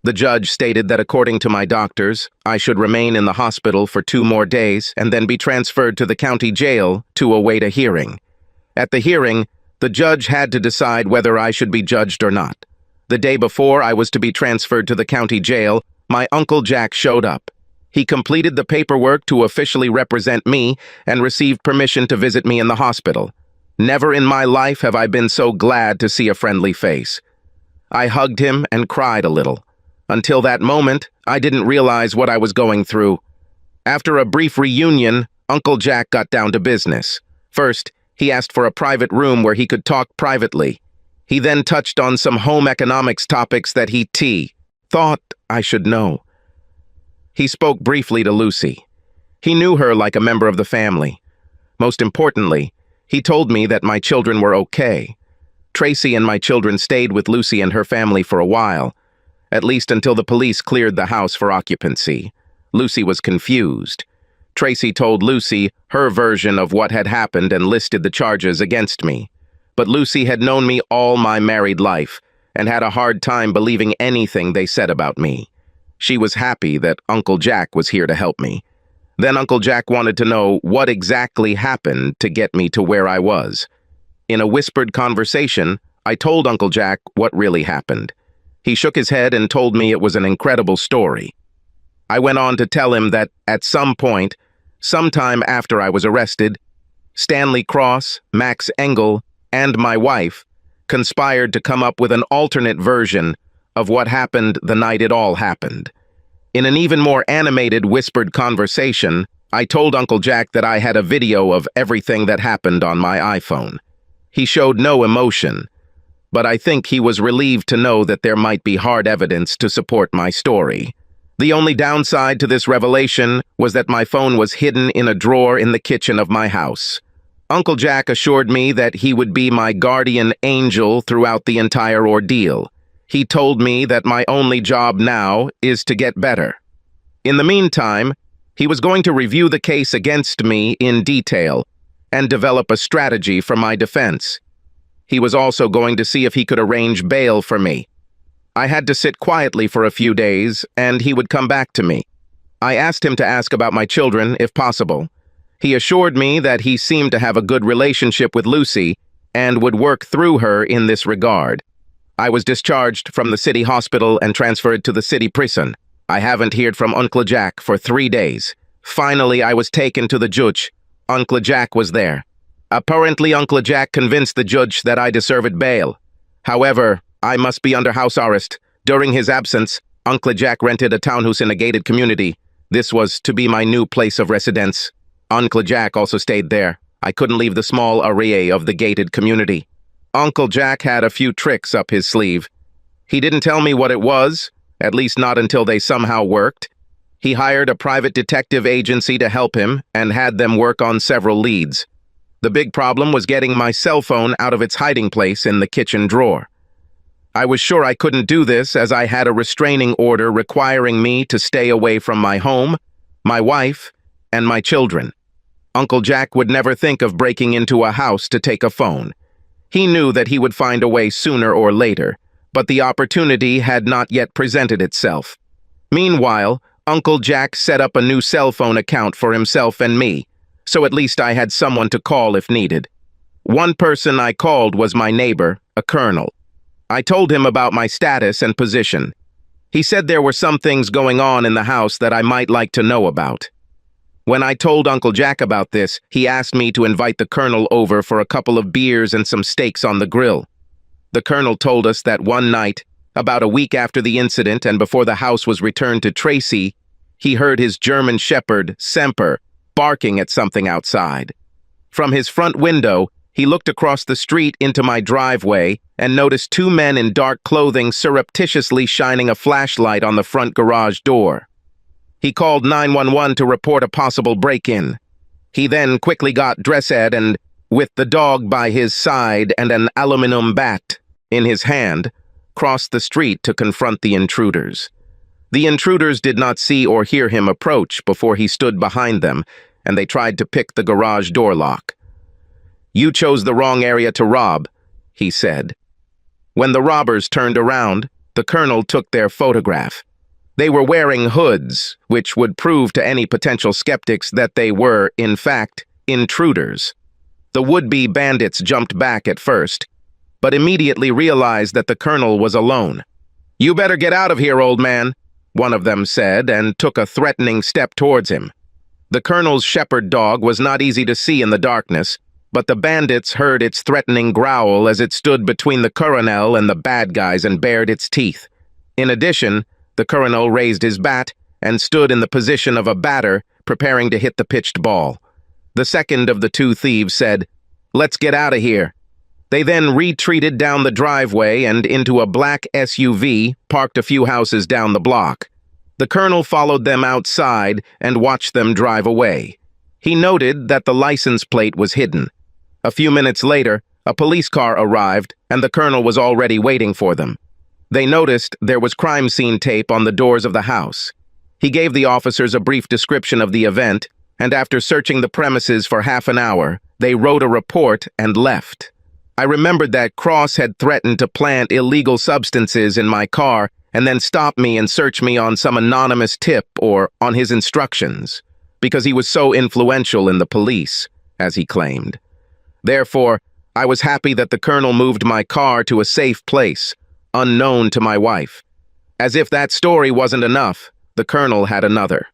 S1: The judge stated that according to my doctors, I should remain in the hospital for 2 more days and then be transferred to the county jail to await a hearing. At the hearing, the judge had to decide whether I should be judged or not. The day before I was to be transferred to the county jail, my Uncle Jack showed up. He completed the paperwork to officially represent me and received permission to visit me in the hospital. Never in my life have I been so glad to see a friendly face. I hugged him and cried a little. Until that moment, I didn't realize what I was going through. After a brief reunion, Uncle Jack got down to business. First, he asked for a private room where he could talk privately. He then touched on some home economics topics that he thought I should know. He spoke briefly to Lucy. He knew her like a member of the family. Most importantly, he told me that my children were okay. Tracy and my children stayed with Lucy and her family for a while, at least until the police cleared the house for occupancy. Lucy was confused. Tracy told Lucy her version of what had happened and listed the charges against me. But Lucy had known me all my married life and had a hard time believing anything they said about me. She was happy that Uncle Jack was here to help me. Then Uncle Jack wanted to know what exactly happened to get me to where I was. In a whispered conversation, I told Uncle Jack what really happened. He shook his head and told me it was an incredible story. I went on to tell him that at some point, sometime after I was arrested, Stanley Cross, Max Engel, and my wife conspired to come up with an alternate version of what happened the night it all happened. In an even more animated whispered conversation, I told Uncle Jack that I had a video of everything that happened on my iPhone. He showed no emotion, but I think he was relieved to know that there might be hard evidence to support my story. The only downside to this revelation was that my phone was hidden in a drawer in the kitchen of my house. Uncle Jack assured me that he would be my guardian angel throughout the entire ordeal. He told me that my only job now is to get better. In the meantime, he was going to review the case against me in detail and develop a strategy for my defense. He was also going to see if he could arrange bail for me. I had to sit quietly for a few days, and he would come back to me. I asked him to ask about my children, if possible. He assured me that he seemed to have a good relationship with Lucy and would work through her in this regard. I was discharged from the city hospital and transferred to the city prison. I haven't heard from Uncle Jack for 3 days. Finally, I was taken to the judge. Uncle Jack was there. Apparently, Uncle Jack convinced the judge that I deserved bail. However, I must be under house arrest. During his absence, Uncle Jack rented a townhouse in a gated community. This was to be my new place of residence. Uncle Jack also stayed there. I couldn't leave the small area of the gated community. Uncle Jack had a few tricks up his sleeve. He didn't tell me what it was, at least not until they somehow worked. He hired a private detective agency to help him and had them work on several leads. The big problem was getting my cell phone out of its hiding place in the kitchen drawer. I was sure I couldn't do this as I had a restraining order requiring me to stay away from my home, my wife, and my children. Uncle Jack would never think of breaking into a house to take a phone. He knew that he would find a way sooner or later, but the opportunity had not yet presented itself. Meanwhile, Uncle Jack set up a new cell phone account for himself and me, so at least I had someone to call if needed. One person I called was my neighbor, a colonel. I told him about my status and position. He said there were some things going on in the house that I might like to know about. When I told Uncle Jack about this, he asked me to invite the colonel over for a couple of beers and some steaks on the grill. The colonel told us that one night, about a week after the incident and before the house was returned to Tracy, he heard his German shepherd, Semper, barking at something outside. From his front window, he looked across the street into my driveway and noticed 2 men in dark clothing surreptitiously shining a flashlight on the front garage door. He called 911 to report a possible break-in. He then quickly got dressed and, with the dog by his side and an aluminum bat in his hand, crossed the street to confront the intruders. The intruders did not see or hear him approach before he stood behind them, and they tried to pick the garage door lock. "You chose the wrong area to rob," he said. When the robbers turned around, the colonel took their photograph. They were wearing hoods, which would prove to any potential skeptics that they were, in fact, intruders. The would-be bandits jumped back at first, but immediately realized that the colonel was alone. "You better get out of here, old man," one of them said, and took a threatening step towards him. The colonel's shepherd dog was not easy to see in the darkness, but the bandits heard its threatening growl as it stood between the colonel and the bad guys and bared its teeth. In addition, the colonel raised his bat and stood in the position of a batter, preparing to hit the pitched ball. The second of the 2 thieves said, "Let's get out of here." They then retreated down the driveway and into a black SUV parked a few houses down the block. The colonel followed them outside and watched them drive away. He noted that the license plate was hidden. A few minutes later, a police car arrived and the colonel was already waiting for them. They noticed there was crime scene tape on the doors of the house. He gave the officers a brief description of the event, and after searching the premises for half an hour, they wrote a report and left. I remembered that Cross had threatened to plant illegal substances in my car and then stop me and search me on some anonymous tip or on his instructions, because he was so influential in the police, as he claimed. Therefore, I was happy that the colonel moved my car to a safe place, unknown to my wife. As if that story wasn't enough, the colonel had another.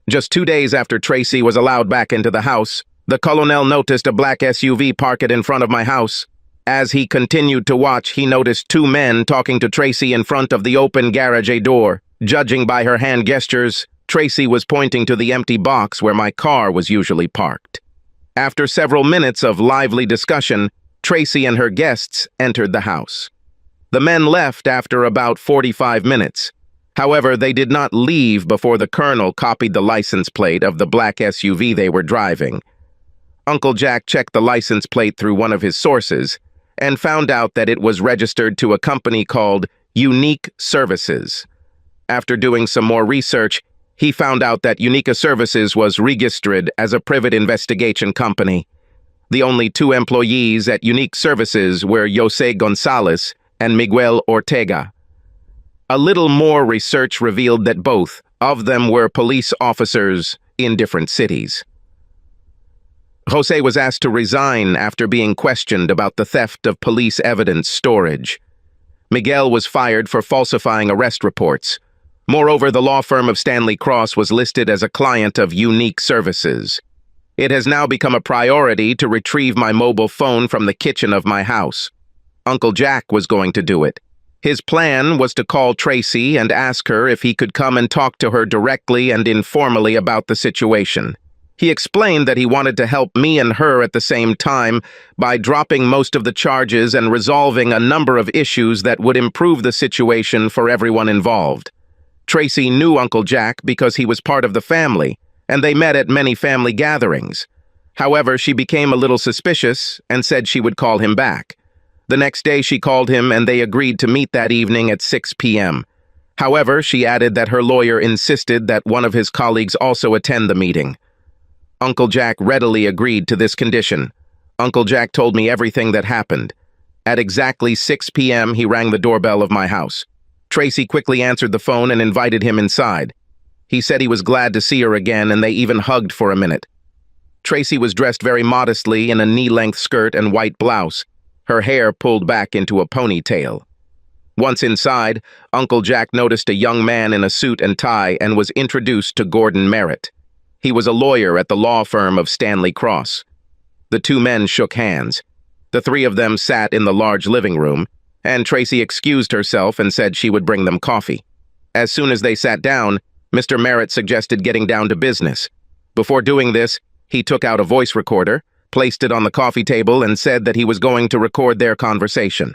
S1: Just 2 days after Tracy was allowed back into the house, the colonel noticed a black SUV parked in front of my house. As he continued to watch, he noticed 2 men talking to Tracy in front of the open garage door. Judging by her hand gestures, Tracy was pointing to the empty box where my car was usually parked. After several minutes of lively discussion, Tracy and her guests entered the house. The men left after about 45 minutes. However, they did not leave before the colonel copied the license plate of the black SUV they were driving. Uncle Jack checked the license plate through one of his sources and found out that it was registered to a company called Unique Services. After doing some more research, he found out that Unique Services was registered as a private investigation company. The only two employees at Unique Services were Jose Gonzalez and Miguel Ortega. A little more research revealed that both of them were police officers in different cities. Jose was asked to resign after being questioned about the theft of police evidence storage. Miguel was fired for falsifying arrest reports. Moreover, the law firm of Stanley Cross was listed as a client of Unique Services. It has now become a priority to retrieve my mobile phone from the kitchen of my house. Uncle Jack was going to do it. His plan was to call Tracy and ask her if he could come and talk to her directly and informally about the situation. He explained that he wanted to help me and her at the same time by dropping most of the charges and resolving a number of issues that would improve the situation for everyone involved. Tracy knew Uncle Jack because he was part of the family, and they met at many family gatherings. However, she became a little suspicious and said she would call him back. The next day she called him and they agreed to meet that evening at 6 p.m. However, she added that her lawyer insisted that one of his colleagues also attend the meeting. Uncle Jack readily agreed to this condition. Uncle Jack told me everything that happened. At exactly 6 p.m. he rang the doorbell of my house. Tracy quickly answered the phone and invited him inside. He said he was glad to see her again and they even hugged for a minute. Tracy was dressed very modestly in a knee-length skirt and white blouse, her hair pulled back into a ponytail. Once inside, Uncle Jack noticed a young man in a suit and tie and was introduced to Gordon Merritt. He was a lawyer at the law firm of Stanley Cross. The two men shook hands. The three of them sat in the large living room, and Tracy excused herself and said she would bring them coffee. As soon as they sat down, Mr. Merritt suggested getting down to business. Before doing this, he took out a voice recorder, placed it on the coffee table, and said that he was going to record their conversation.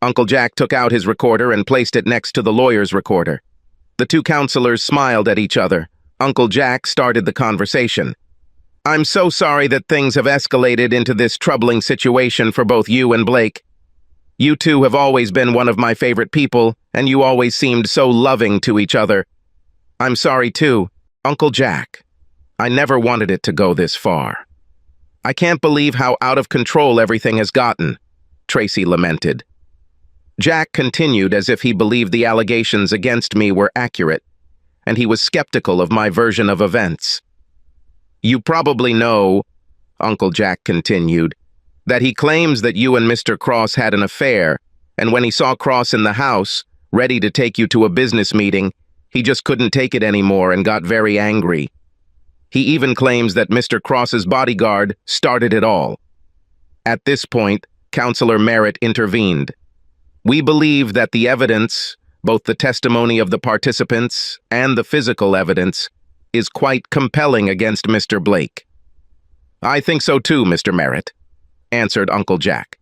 S1: Uncle Jack took out his recorder and placed it next to the lawyer's recorder. The two counselors smiled at each other. Uncle Jack started the conversation. "I'm so sorry that things have escalated into this troubling situation for both you and Blake. You two have always been one of my favorite people, and you always seemed so loving to each other. I'm sorry too, Uncle Jack. I never wanted it to go this far. I can't believe how out of control everything has gotten," Tracy lamented. Jack continued as if he believed the allegations against me were accurate, and he was skeptical of my version of events. "You probably know," Uncle Jack continued, "that he claims that you and Mr. Cross had an affair, and when he saw Cross in the house, ready to take you to a business meeting, he just couldn't take it anymore and got very angry. He even claims that Mr. Cross's bodyguard started it all." At this point, Counselor Merritt intervened. "We believe that the evidence, both the testimony of the participants and the physical evidence, is quite compelling against Mr. Blake." "I think so too, Mr. Merritt," answered Uncle Jack.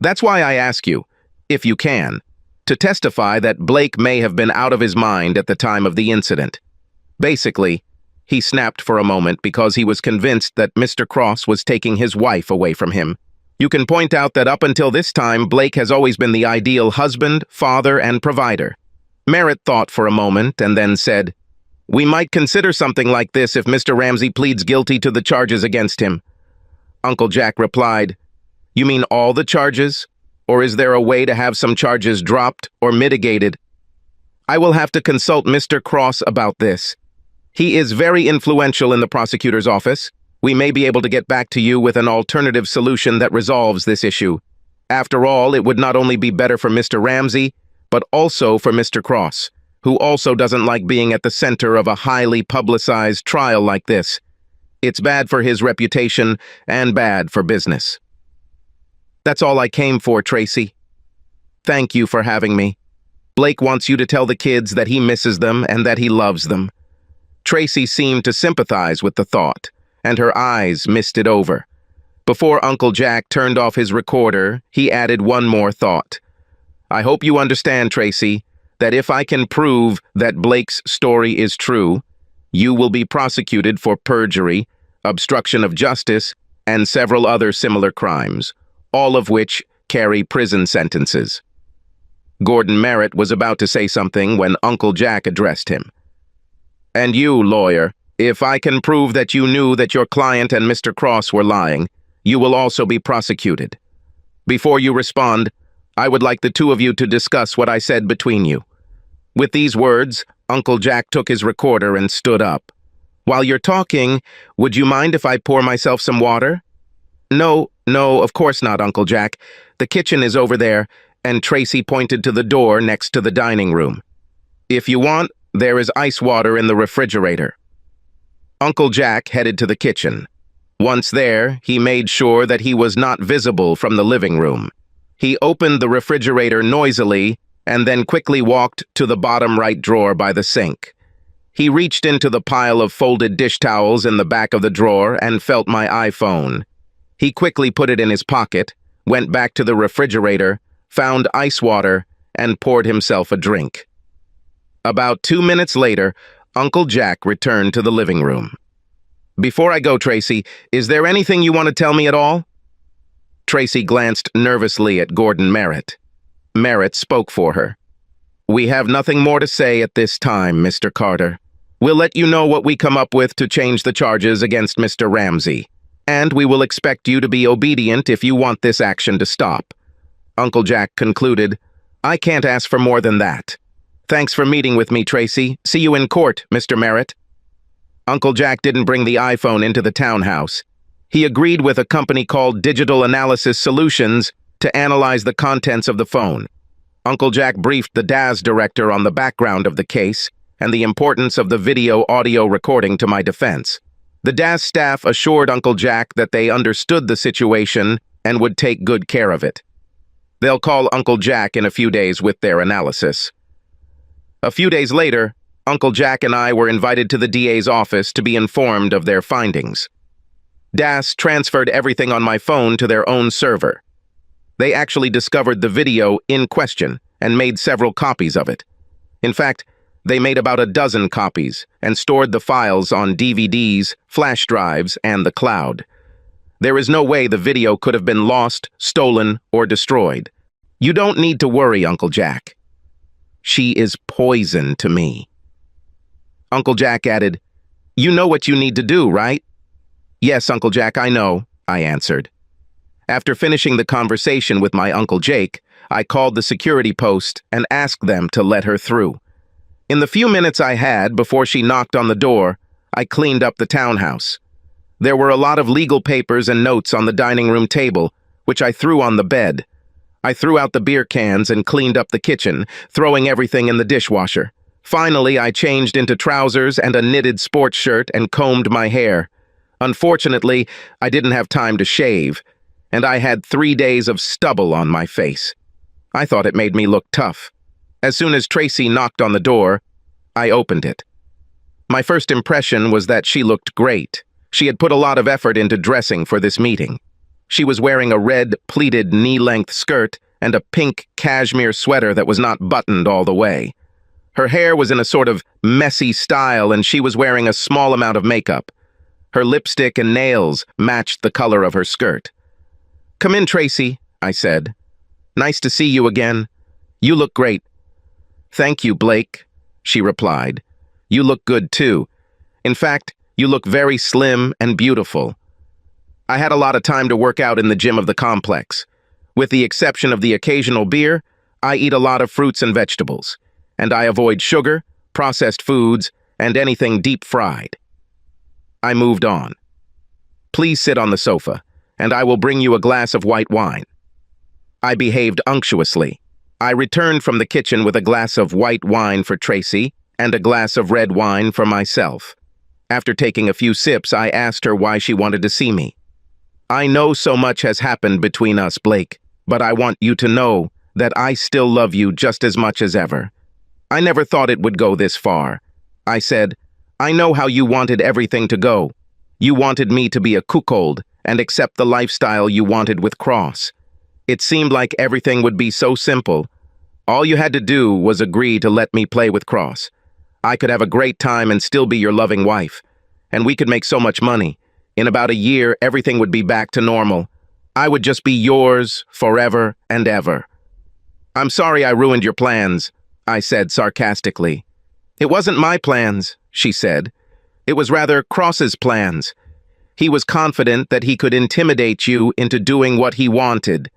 S1: "That's why I ask you, if you can, to testify that Blake may have been out of his mind at the time of the incident. Basically, he snapped for a moment because he was convinced that Mr. Cross was taking his wife away from him. You can point out that up until this time, Blake has always been the ideal husband, father, and provider." Merritt thought for a moment and then said, "We might consider something like this if Mr. Ramsey pleads guilty to the charges against him." Uncle Jack replied, "You mean all the charges? Or is there a way to have some charges dropped or mitigated?" "I will have to consult Mr. Cross about this. He is very influential in the prosecutor's office. We may be able to get back to you with an alternative solution that resolves this issue. After all, it would not only be better for Mr. Ramsey, but also for Mr. Cross, who also doesn't like being at the center of a highly publicized trial like this. It's bad for his reputation and bad for business." "That's all I came for, Tracy. Thank you for having me. Blake wants you to tell the kids that he misses them and that he loves them." Tracy seemed to sympathize with the thought, and her eyes misted over. Before Uncle Jack turned off his recorder, he added one more thought. "I hope you understand, Tracy, that if I can prove that Blake's story is true, you will be prosecuted for perjury, obstruction of justice, and several other similar crimes, all of which carry prison sentences." Gordon Merritt was about to say something when Uncle Jack addressed him. "And you, lawyer, if I can prove that you knew that your client and Mr. Cross were lying, you will also be prosecuted. Before you respond, I would like the two of you to discuss what I said between you." With these words, Uncle Jack took his recorder and stood up. "While you're talking, would you mind if I pour myself some water?" No, of course not, Uncle Jack. The kitchen is over there," and Tracy pointed to the door next to the dining room. "If you want, there is ice water in the refrigerator." Uncle Jack headed to the kitchen. Once there, he made sure that he was not visible from the living room. He opened the refrigerator noisily and then quickly walked to the bottom right drawer by the sink. He reached into the pile of folded dish towels in the back of the drawer and felt my iPhone. He quickly put it in his pocket, went back to the refrigerator, found ice water, and poured himself a drink. About 2 minutes later, Uncle Jack returned to the living room. "Before I go, Tracy, is there anything you want to tell me at all?" Tracy glanced nervously at Gordon Merritt. Merritt spoke for her. "We have nothing more to say at this time, Mr. Carter. We'll let you know what we come up with to change the charges against Mr. Ramsey, and we will expect you to be obedient if you want this action to stop." Uncle Jack concluded, "I can't ask for more than that. Thanks for meeting with me, Tracy. See you in court, Mr. Merritt." Uncle Jack didn't bring the iPhone into the townhouse. He agreed with a company called Digital Analysis Solutions to analyze the contents of the phone. Uncle Jack briefed the DAS director on the background of the case and the importance of the video-audio recording to my defense. The DAS staff assured Uncle Jack that they understood the situation and would take good care of it. They'll call Uncle Jack in a few days with their analysis. A few days later, Uncle Jack and I were invited to the DA's office to be informed of their findings. DAS transferred everything on my phone to their own server. They actually discovered the video in question and made several copies of it. In fact, they made about a dozen copies and stored the files on DVDs, flash drives, and the cloud. There is no way the video could have been lost, stolen, or destroyed. You don't need to worry, Uncle Jack. She is poison to me." Uncle Jack added, "You know what you need to do, right?" "Yes, Uncle Jack, I know," I answered. After finishing the conversation with my Uncle Jake, I called the security post and asked them to let her through. In the few minutes I had before she knocked on the door, I cleaned up the townhouse. There were a lot of legal papers and notes on the dining room table, which I threw on the bed. I threw out the beer cans and cleaned up the kitchen, throwing everything in the dishwasher. Finally, I changed into trousers and a knitted sports shirt and combed my hair. Unfortunately, I didn't have time to shave, and I had 3 days of stubble on my face. I thought it made me look tough. As soon as Tracy knocked on the door, I opened it. My first impression was that she looked great. She had put a lot of effort into dressing for this meeting. She was wearing a red, pleated knee-length skirt and a pink cashmere sweater that was not buttoned all the way. Her hair was in a sort of messy style, and she was wearing a small amount of makeup. Her lipstick and nails matched the color of her skirt. "Come in, Tracy," I said. "Nice to see you again. You look great." "Thank you, Blake," she replied. "You look good, too. In fact, you look very slim and beautiful." I had a lot of time to work out in the gym of the complex. With the exception of the occasional beer, I eat a lot of fruits and vegetables, and I avoid sugar, processed foods, and anything deep-fried. I moved on. "Please sit on the sofa, and I will bring you a glass of white wine." I behaved unctuously. I returned from the kitchen with a glass of white wine for Tracy and a glass of red wine for myself. After taking a few sips, I asked her why she wanted to see me. "I know so much has happened between us, Blake, but I want you to know that I still love you just as much as ever. I never thought it would go this far." I said, "I know how you wanted everything to go. You wanted me to be a cuckold and accept the lifestyle you wanted with Cross. It seemed like everything would be so simple, All you had to do was agree to let me play with Cross. I could have a great time and still be your loving wife. And we could make so much money. In about a year, everything would be back to normal. I would just be yours forever and ever. I'm sorry I ruined your plans, I said sarcastically. It wasn't my plans, she said. It was rather Cross's plans. He was confident that he could intimidate you into doing what he wanted.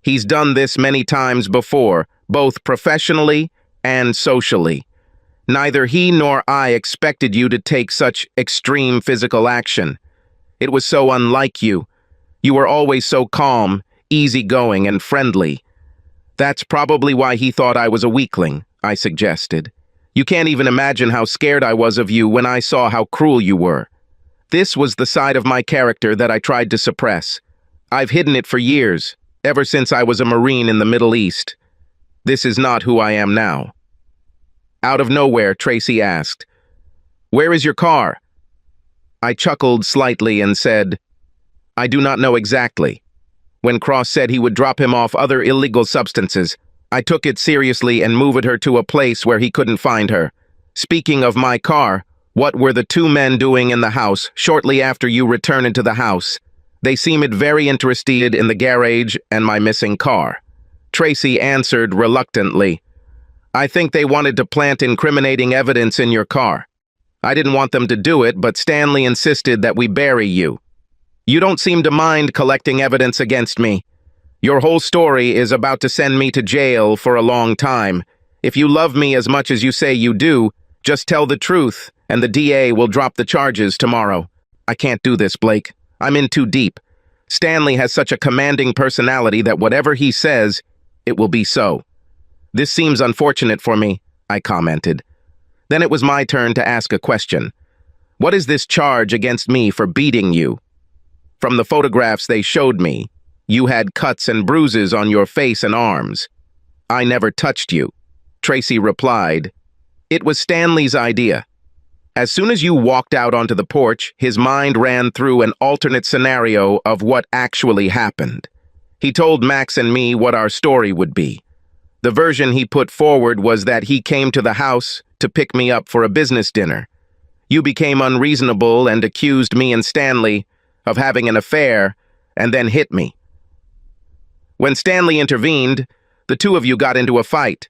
S1: He's done this many times before, both professionally and socially. Neither he nor I expected you to take such extreme physical action. It was so unlike you. You were always so calm, easygoing, and friendly. That's probably why he thought I was a weakling, I suggested. You can't even imagine how scared I was of you when I saw how cruel you were. This was the side of my character that I tried to suppress. I've hidden it for years, ever since I was a Marine in the Middle East. This is not who I am now. Out of nowhere, Tracy asked, "Where is your car?" I chuckled slightly and said, "I do not know exactly. When Cross said he would drop him off other illegal substances, I took it seriously and moved her to a place where he couldn't find her. Speaking of my car, what were the two men doing in the house shortly after you returned to the house? They seemed very interested in the garage and my missing car." Tracy answered reluctantly, "I think they wanted to plant incriminating evidence in your car. I didn't want them to do it, but Stanley insisted that we bury you. You don't seem to mind collecting evidence against me. Your whole story is about to send me to jail for a long time. If you love me as much as you say you do, just tell the truth, and the DA will drop the charges tomorrow." I can't do this, Blake. I'm in too deep. Stanley has such a commanding personality that whatever he says, it will be so. This seems unfortunate for me, I commented. Then it was my turn to ask a question. What is this charge against me for beating you? From the photographs they showed me, you had cuts and bruises on your face and arms. I never touched you. Tracy replied, "It was Stanley's idea. As soon as you walked out onto the porch, his mind ran through an alternate scenario of what actually happened. He told Max and me what our story would be. The version he put forward was that he came to the house to pick me up for a business dinner. You became unreasonable and accused me and Stanley of having an affair and then hit me. When Stanley intervened, the two of you got into a fight.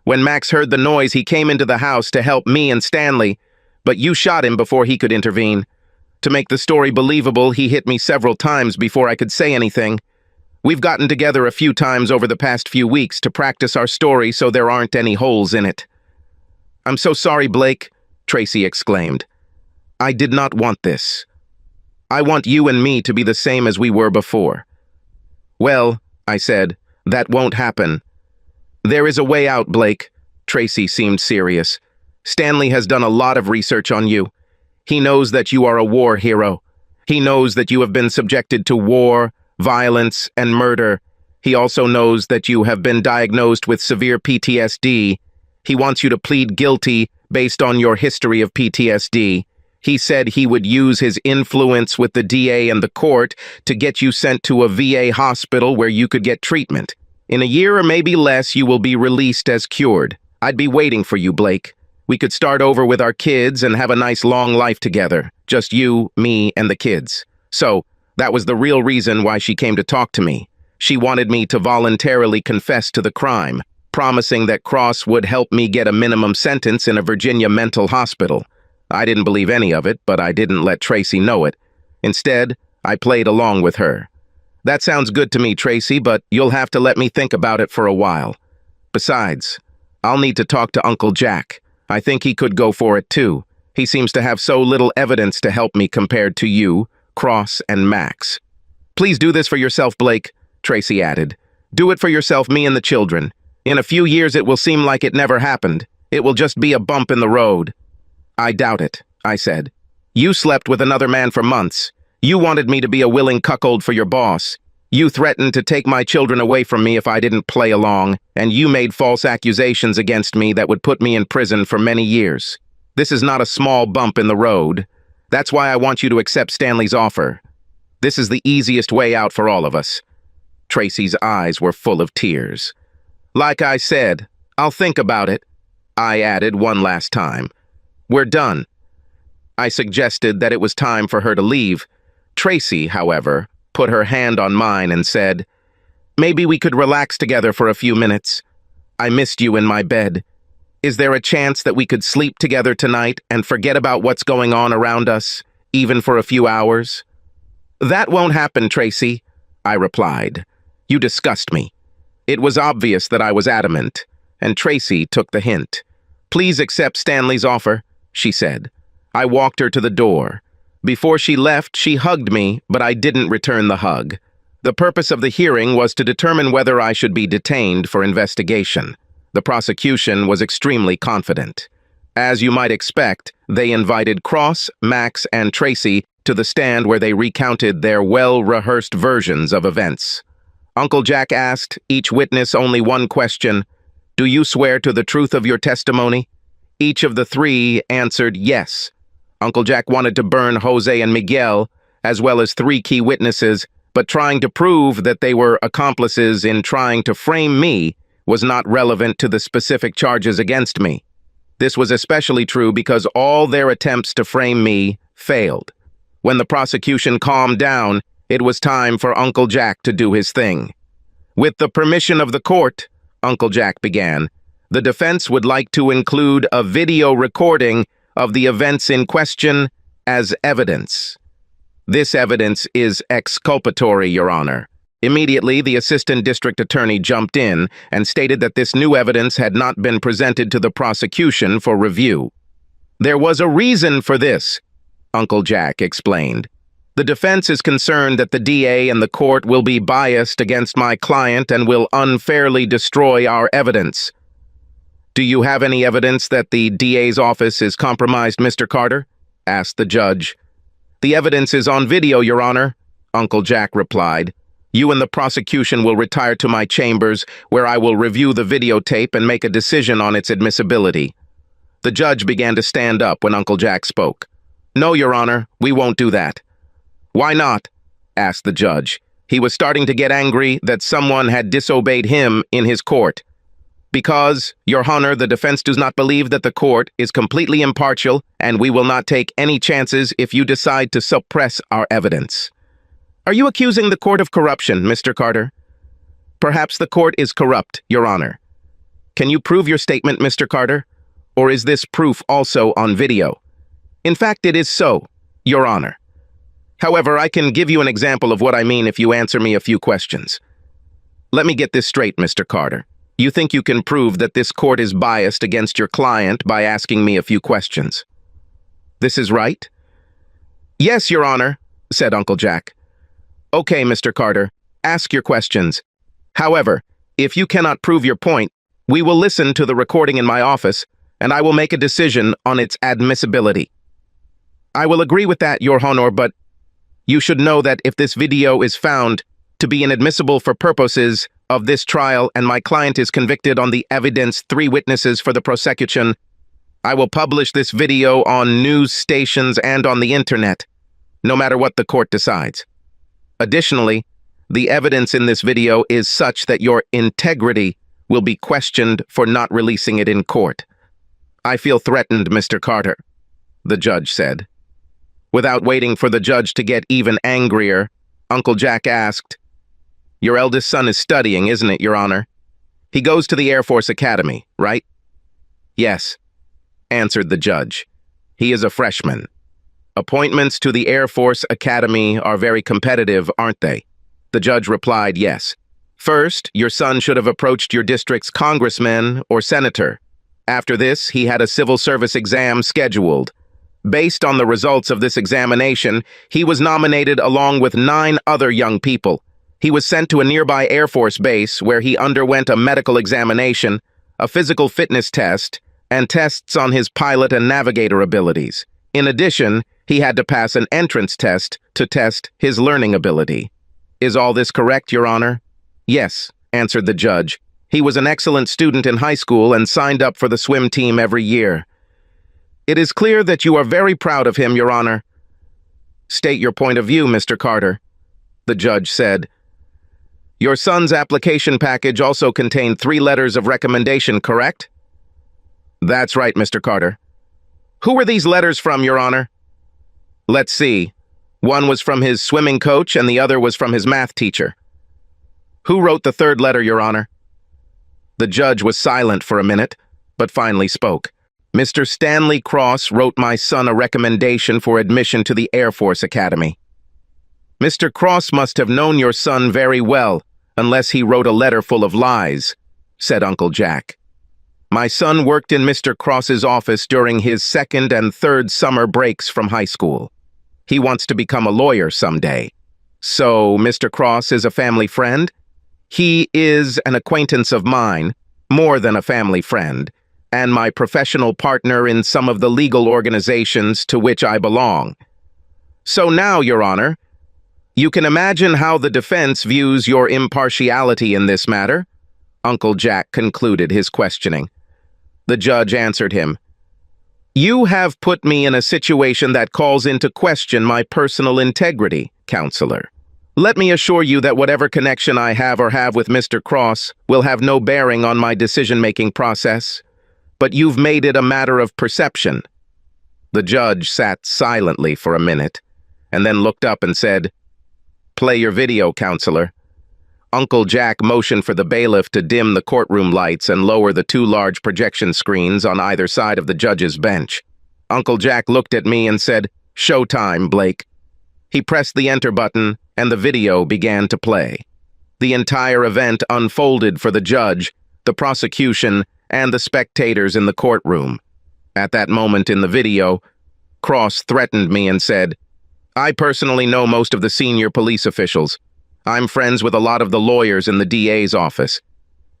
S1: When Max heard the noise, he came into the house to help me and Stanley, but you shot him before he could intervene. To make the story believable, he hit me several times before I could say anything. We've gotten together a few times over the past few weeks to practice our story so there aren't any holes in it." "I'm so sorry, Blake," Tracy exclaimed. "I did not want this. I want you and me to be the same as we were before." "Well," I said, "that won't happen." "There is a way out, Blake." Tracy seemed serious. "Stanley has done a lot of research on you. He knows that you are a war hero. He knows that you have been subjected to war, violence, and murder. He also knows that you have been diagnosed with severe PTSD. He wants you to plead guilty based on your history of PTSD. He said he would use his influence with the DA and the court to get you sent to a VA hospital where you could get treatment. In a year or maybe less, you will be released as cured. I'd be waiting for you, Blake. We could start over with our kids and have a nice long life together. Just you, me, and the kids. So, that was the real reason why she came to talk to me. She wanted me to voluntarily confess to the crime, promising that Cross would help me get a minimum sentence in a Virginia mental hospital. I didn't believe any of it, but I didn't let Tracy know it. Instead, I played along with her. That sounds good to me, Tracy, but you'll have to let me think about it for a while. Besides, I'll need to talk to Uncle Jack. I think he could go for it too. He seems to have so little evidence to help me compared to you, Cross, and Max. Please do this for yourself, Blake, Tracy added. Do it for yourself, me and the children. In a few years it will seem like it never happened. It will just be a bump in the road. I doubt it, I said. You slept with another man for months. You wanted me to be a willing cuckold for your boss. You threatened to take my children away from me if I didn't play along, and you made false accusations against me that would put me in prison for many years. This is not a small bump in the road. That's why I want you to accept Stanley's offer. This is the easiest way out for all of us. Tracy's eyes were full of tears. Like I said, I'll think about it, I added one last time. We're done. I suggested that it was time for her to leave. Tracy, however, put her hand on mine and said, "Maybe we could relax together for a few minutes. I missed you in my bed. Is there a chance that we could sleep together tonight and forget about what's going on around us, even for a few hours?" "That won't happen, Tracy," I replied. "You disgust me." It was obvious that I was adamant, and Tracy took the hint. "Please accept Stanley's offer," she said. I walked her to the door. Before she left, she hugged me, but I didn't return the hug. The purpose of the hearing was to determine whether I should be detained for investigation. The prosecution was extremely confident. As you might expect, they invited Cross, Max, and Tracy to the stand where they recounted their well-rehearsed versions of events. Uncle Jack asked each witness only one question: "Do you swear to the truth of your testimony?" Each of the three answered yes. Uncle Jack wanted to burn Jose and Miguel, as well as 3 key witnesses, but trying to prove that they were accomplices in trying to frame me was not relevant to the specific charges against me. This was especially true because all their attempts to frame me failed. When the prosecution calmed down, it was time for Uncle Jack to do his thing. "With the permission of the court," Uncle Jack began, "the defense would like to include a video recording of the events in question as evidence. This evidence is exculpatory, Your Honor." Immediately, the assistant district attorney jumped in and stated that this new evidence had not been presented to the prosecution for review. "There was a reason for this," Uncle Jack explained. "The defense is concerned that the DA and the court will be biased against my client and will unfairly destroy our evidence." "Do you have any evidence that the DA's office is compromised, Mr. Carter?" asked the judge. "The evidence is on video, Your Honor," Uncle Jack replied. "You and the prosecution will retire to my chambers, where I will review the videotape and make a decision on its admissibility." The judge began to stand up when Uncle Jack spoke. "No, Your Honor, we won't do that." "Why not?" asked the judge. He was starting to get angry that someone had disobeyed him in his court. "Because, Your Honor, the defense does not believe that the court is completely impartial, and we will not take any chances if you decide to suppress our evidence." "Are you accusing the court of corruption, Mr. Carter?" "Perhaps the court is corrupt, Your Honor." "Can you prove your statement, Mr. Carter? Or is this proof also on video?" "In fact, it is so, Your Honor. However, I can give you an example of what I mean if you answer me a few questions." "Let me get this straight, Mr. Carter. You think you can prove that this court is biased against your client by asking me a few questions?" "This is right?" "Yes, Your Honor," said Uncle Jack. "Okay, Mr. Carter, ask your questions. However, if you cannot prove your point, we will listen to the recording in my office, and I will make a decision on its admissibility." "I will agree with that, Your Honor, but you should know that if this video is found to be inadmissible for purposes of this trial and my client is convicted on the evidence 3 witnesses for the prosecution, I will publish this video on news stations and on the internet, no matter what the court decides. Additionally, the evidence in this video is such that your integrity will be questioned for not releasing it in court." "I feel threatened, Mr. Carter," the judge said. Without waiting for the judge to get even angrier, Uncle Jack asked, "Your eldest son is studying, isn't it, Your Honor? He goes to the Air Force Academy, right?" "Yes," answered the judge. "He is a freshman. Appointments to the Air Force Academy are very competitive, aren't they?" The judge replied, "Yes. First, your son should have approached your district's congressman or senator. After this, he had a civil service exam scheduled. Based on the results of this examination, he was nominated along with 9 other young people. He was sent to a nearby Air Force base where he underwent a medical examination, a physical fitness test, and tests on his pilot and navigator abilities. In addition, he had to pass an entrance test to test his learning ability. Is all this correct, Your Honor?" "Yes," answered the judge. "He was an excellent student in high school and signed up for the swim team every year." "It is clear that you are very proud of him, Your Honor." "State your point of view, Mr. Carter," the judge said. Your son's application package also contained 3 letters of recommendation, correct? That's right, Mr. Carter. Who were these letters from, Your Honor? Let's see. One was from his swimming coach and the other was from his math teacher. Who wrote the 3rd letter, Your Honor? The judge was silent for a minute, but finally spoke. Mr. Stanley Cross wrote my son a recommendation for admission to the Air Force Academy. Mr. Cross must have known your son very well, unless he wrote a letter full of lies, said Uncle Jack. My son worked in Mr. Cross's office during his 2nd and 3rd summer breaks from high school. He wants to become a lawyer someday. So, Mr. Cross is a family friend? He is an acquaintance of mine, more than a family friend, and my professional partner in some of the legal organizations to which I belong. So now, Your Honor, you can imagine how the defense views your impartiality in this matter? Uncle Jack concluded his questioning. The judge answered him. You have put me in a situation that calls into question my personal integrity, Counselor. Let me assure you that whatever connection I have or have with Mr. Cross will have no bearing on my decision-making process, but you've made it a matter of perception. The judge sat silently for a minute, and then looked up and said, Play your video, Counselor. Uncle Jack motioned for the bailiff to dim the courtroom lights and lower the 2 large projection screens on either side of the judge's bench. Uncle Jack looked at me and said, Showtime, Blake. He pressed the enter button, and the video began to play. The entire event unfolded for the judge, the prosecution, and the spectators in the courtroom. At that moment in the video, Cross threatened me and said, I personally know most of the senior police officials. I'm friends with a lot of the lawyers in the DA's office.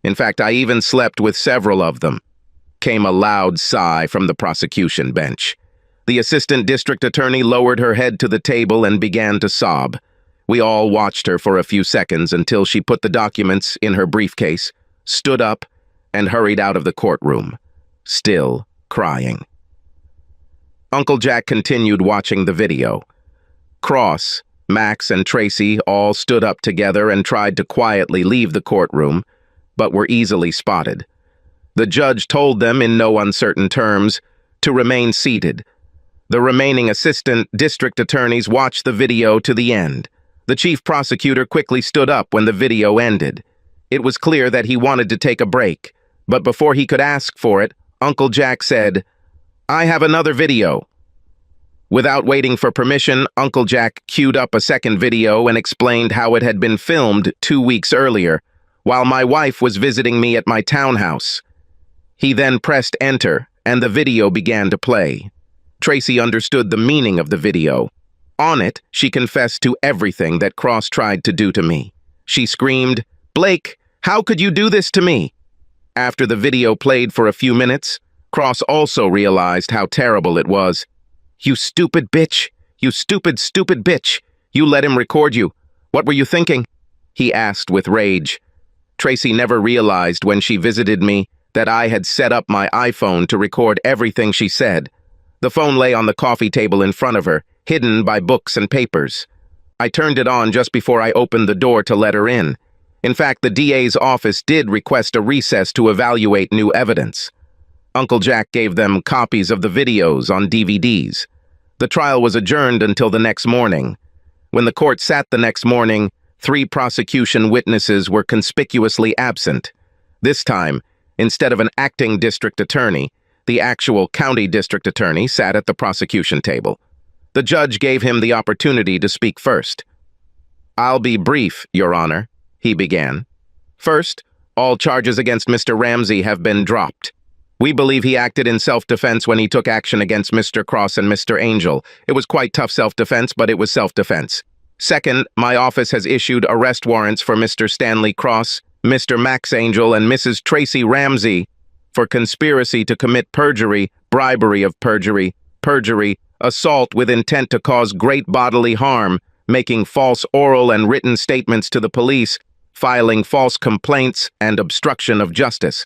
S1: In fact, I even slept with several of them. Came a loud sigh from the prosecution bench. The assistant district attorney lowered her head to the table and began to sob. We all watched her for a few seconds until she put the documents in her briefcase, stood up, and hurried out of the courtroom, still crying. Uncle Jack continued watching the video. Cross, Max, and Tracy all stood up together and tried to quietly leave the courtroom, but were easily spotted. The judge told them in no uncertain terms to remain seated. The remaining assistant district attorneys watched the video to the end. The chief prosecutor quickly stood up when the video ended. It was clear that he wanted to take a break, but before he could ask for it, Uncle Jack said, I have another video. Without waiting for permission, Uncle Jack queued up a second video and explained how it had been filmed 2 weeks earlier, while my wife was visiting me at my townhouse. He then pressed enter, and the video began to play. Tracy understood the meaning of the video. On it, she confessed to everything that Cross tried to do to me. She screamed, Blake, how could you do this to me? After the video played for a few minutes, Cross also realized how terrible it was. You stupid bitch! You stupid, stupid bitch! You let him record you. What were you thinking? He asked with rage. Tracy never realized when she visited me that I had set up my iPhone to record everything she said. The phone lay on the coffee table in front of her, hidden by books and papers. I turned it on just before I opened the door to let her in. In fact, the DA's office did request a recess to evaluate new evidence. Uncle Jack gave them copies of the videos on DVDs. The trial was adjourned until the next morning. When the court sat the next morning, 3 prosecution witnesses were conspicuously absent. This time, instead of an acting district attorney, the actual county district attorney sat at the prosecution table. The judge gave him the opportunity to speak first. I'll be brief, Your Honor, he began. First, all charges against Mr. Ramsey have been dropped. We believe he acted in self-defense when he took action against Mr. Cross and Mr. Angel. It was quite tough self-defense, but it was self-defense. Second, my office has issued arrest warrants for Mr. Stanley Cross, Mr. Max Angel, and Mrs. Tracy Ramsey for conspiracy to commit perjury, bribery of perjury, assault with intent to cause great bodily harm, making false oral and written statements to the police, filing false complaints, and obstruction of justice.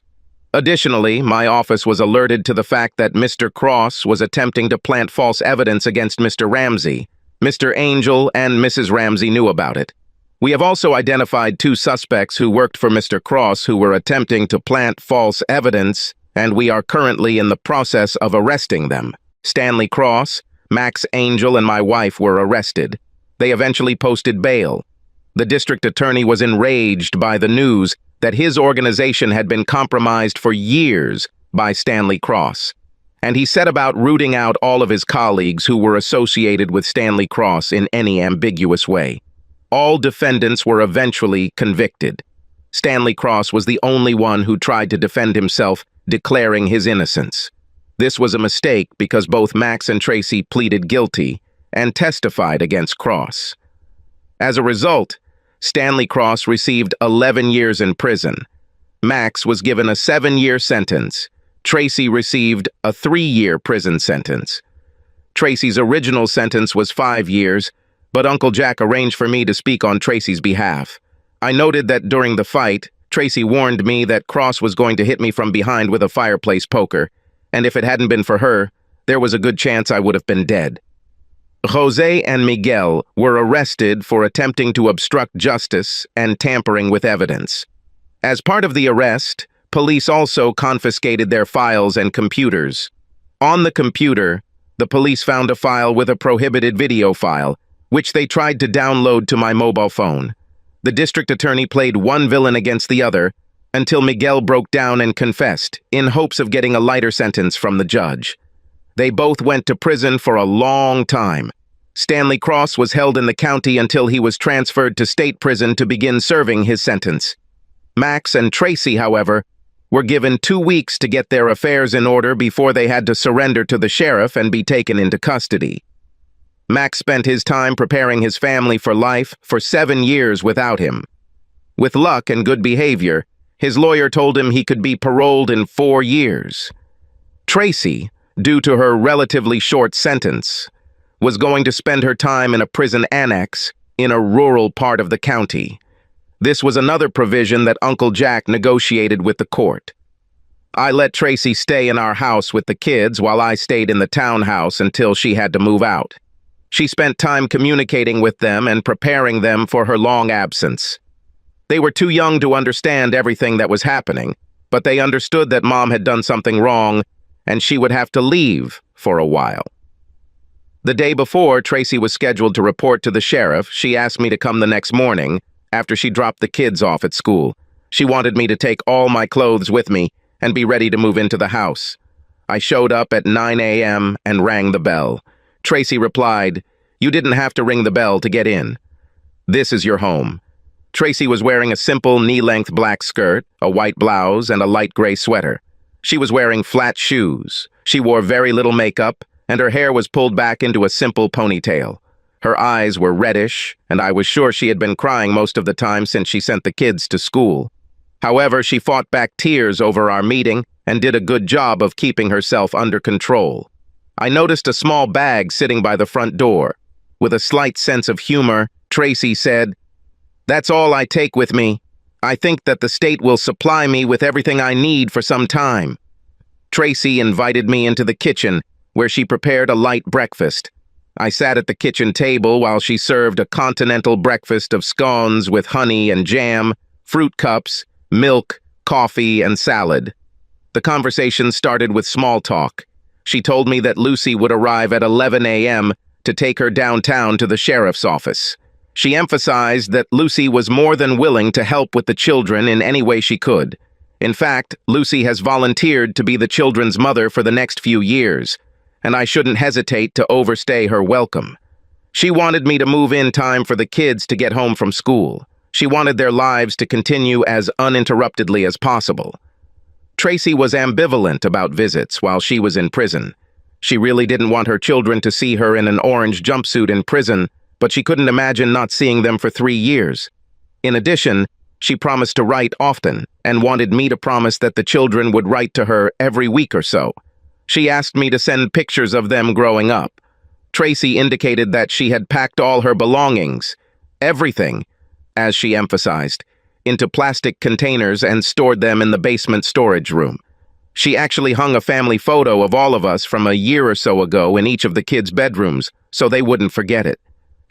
S1: Additionally, my office was alerted to the fact that Mr. Cross was attempting to plant false evidence against Mr. Ramsey. Mr. Angel and Mrs. Ramsey knew about it. We have also identified 2 suspects who worked for Mr. Cross who were attempting to plant false evidence, and we are currently in the process of arresting them. Stanley Cross, Max Angel, and my wife were arrested. They eventually posted bail. The district attorney was enraged by the news that his organization had been compromised for years by Stanley Cross, and he set about rooting out all of his colleagues who were associated with Stanley Cross in any ambiguous way. All defendants were eventually convicted. Stanley Cross was the only one who tried to defend himself, declaring his innocence. This was a mistake because both Max and Tracy pleaded guilty and testified against Cross. As a result, Stanley Cross received 11 years in prison. Max was given a 7-year sentence. Tracy received a 3-year prison sentence. Tracy's original sentence was 5 years, but Uncle Jack arranged for me to speak on Tracy's behalf. I noted that during the fight, Tracy warned me that Cross was going to hit me from behind with a fireplace poker, and if it hadn't been for her, there was a good chance I would have been dead. Jose and Miguel were arrested for attempting to obstruct justice and tampering with evidence. As part of the arrest, police also confiscated their files and computers. On the computer, the police found a file with a prohibited video file, which they tried to download to my mobile phone. The district attorney played one villain against the other until Miguel broke down and confessed, in hopes of getting a lighter sentence from the judge. They both went to prison for a long time. Stanley Cross was held in the county until he was transferred to state prison to begin serving his sentence. Max and Tracy, however, were given 2 weeks to get their affairs in order before they had to surrender to the sheriff and be taken into custody. Max spent his time preparing his family for life for 7 years without him. With luck and good behavior, his lawyer told him he could be paroled in 4 years. Tracy, due to her relatively short sentence, was going to spend her time in a prison annex in a rural part of the county. This was another provision that Uncle Jack negotiated with the court. I let Tracy stay in our house with the kids while I stayed in the townhouse until she had to move out. She spent time communicating with them and preparing them for her long absence. They were too young to understand everything that was happening, but they understood that Mom had done something wrong and she would have to leave for a while. The day before Tracy was scheduled to report to the sheriff, she asked me to come the next morning after she dropped the kids off at school. She wanted me to take all my clothes with me and be ready to move into the house. I showed up at 9 a.m. and rang the bell. Tracy replied, "You didn't have to ring the bell to get in. This is your home." Tracy was wearing a simple knee-length black skirt, a white blouse, and a light gray sweater. She was wearing flat shoes. She wore very little makeup, and her hair was pulled back into a simple ponytail. Her eyes were reddish, and I was sure she had been crying most of the time since she sent the kids to school. However, she fought back tears over our meeting and did a good job of keeping herself under control. I noticed a small bag sitting by the front door. With a slight sense of humor, Tracy said, "That's all I take with me. I think that the state will supply me with everything I need for some time." Tracy invited me into the kitchen, where she prepared a light breakfast. I sat at the kitchen table while she served a continental breakfast of scones with honey and jam, fruit cups, milk, coffee, and salad. The conversation started with small talk. She told me that Lucy would arrive at 11 a.m. to take her downtown to the sheriff's office. She emphasized that Lucy was more than willing to help with the children in any way she could. In fact, Lucy has volunteered to be the children's mother for the next few years, and I shouldn't hesitate to overstay her welcome. She wanted me to move in time for the kids to get home from school. She wanted their lives to continue as uninterruptedly as possible. Tracy was ambivalent about visits while she was in prison. She really didn't want her children to see her in an orange jumpsuit in prison, but she couldn't imagine not seeing them for 3 years. In addition, she promised to write often and wanted me to promise that the children would write to her every week or so. She asked me to send pictures of them growing up. Tracy indicated that she had packed all her belongings, everything, as she emphasized, into plastic containers and stored them in the basement storage room. She actually hung a family photo of all of us from a year or so ago in each of the kids' bedrooms, so they wouldn't forget it.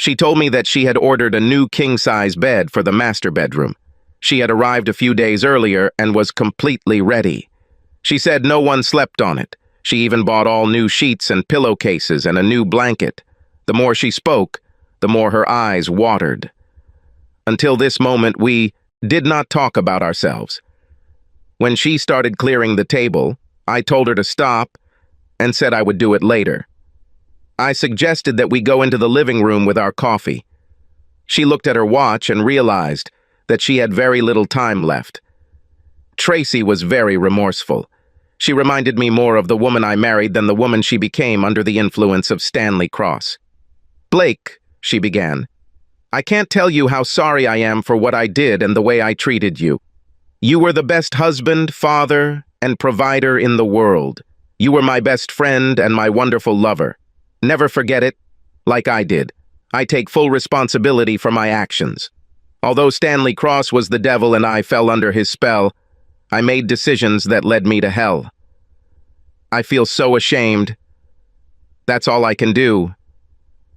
S1: She told me that she had ordered a new king-size bed for the master bedroom. She had arrived a few days earlier and was completely ready. She said no one slept on it. She even bought all new sheets and pillowcases and a new blanket. The more she spoke, the more her eyes watered. Until this moment, we did not talk about ourselves. When she started clearing the table, I told her to stop and said I would do it later. I suggested that we go into the living room with our coffee. She looked at her watch and realized that she had very little time left. Tracy was very remorseful. She reminded me more of the woman I married than the woman she became under the influence of Stanley Cross. "Blake," she began, "I can't tell you how sorry I am for what I did and the way I treated you. You were the best husband, father, and provider in the world. You were my best friend and my wonderful lover. Never forget it, like I did. I take full responsibility for my actions. Although Stanley Cross was the devil and I fell under his spell, I made decisions that led me to hell. I feel so ashamed. That's all I can do.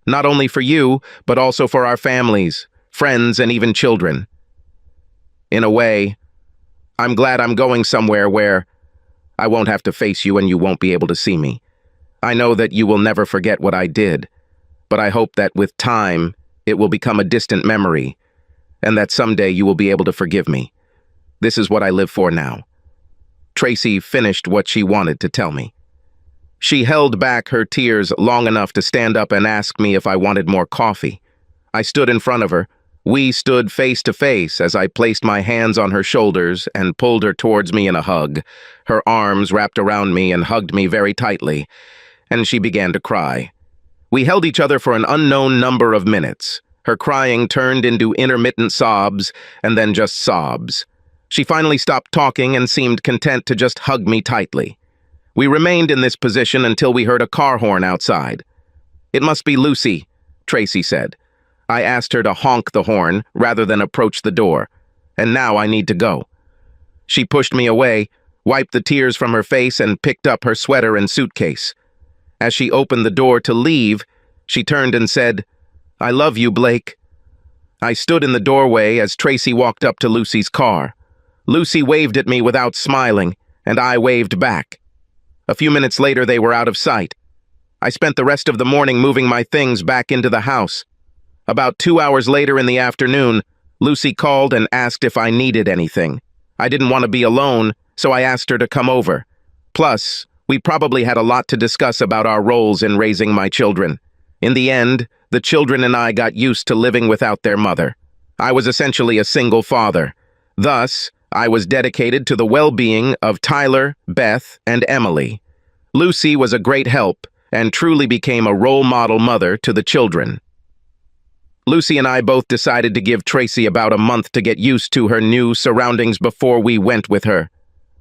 S1: Not only for you, but also for our families, friends, and even children. In a way, I'm glad I'm going somewhere where I won't have to face you and you won't be able to see me. I know that you will never forget what I did, but I hope that with time, it will become a distant memory, and that someday you will be able to forgive me. This is what I live for now." Tracy finished what she wanted to tell me. She held back her tears long enough to stand up and ask me if I wanted more coffee. I stood in front of her. We stood face to face as I placed my hands on her shoulders and pulled her towards me in a hug. Her arms wrapped around me and hugged me very tightly, and she began to cry. We held each other for an unknown number of minutes. Her crying turned into intermittent sobs and then just sobs. She finally stopped talking and seemed content to just hug me tightly. We remained in this position until we heard a car horn outside. "It must be Lucy," Tracy said. I asked her to honk the horn rather than approach the door, and now I need to go. She pushed me away, wiped the tears from her face, and picked up her sweater and suitcase. As she opened the door to leave, she turned and said, "I love you, Blake." I stood in the doorway as Tracy walked up to Lucy's car. Lucy waved at me without smiling, and I waved back. A few minutes later, they were out of sight. I spent the rest of the morning moving my things back into the house. About 2 hours later in the afternoon, Lucy called and asked if I needed anything. I didn't want to be alone, so I asked her to come over. Plus, we probably had a lot to discuss about our roles in raising my children. In the end, the children and I got used to living without their mother. I was essentially a single father. Thus, I was dedicated to the well-being of Tyler, Beth, and Emily. Lucy was a great help and truly became a role model mother to the children. Lucy and I both decided to give Tracy about a month to get used to her new surroundings before we went with her.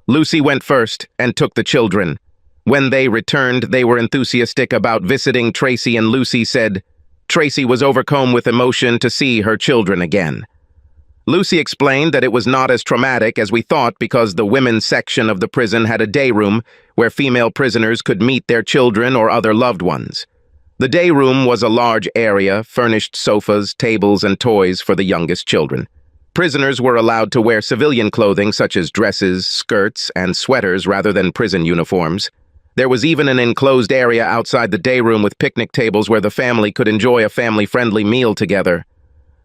S1: Lucy went first and took the children. When they returned, they were enthusiastic about visiting Tracy, and Lucy said Tracy was overcome with emotion to see her children again. Lucy explained that it was not as traumatic as we thought because the women's section of the prison had a day room where female prisoners could meet their children or other loved ones. The day room was a large area, furnished sofas, tables, and toys for the youngest children. Prisoners were allowed to wear civilian clothing such as dresses, skirts, and sweaters rather than prison uniforms. There was even an enclosed area outside the day room with picnic tables where the family could enjoy a family-friendly meal together.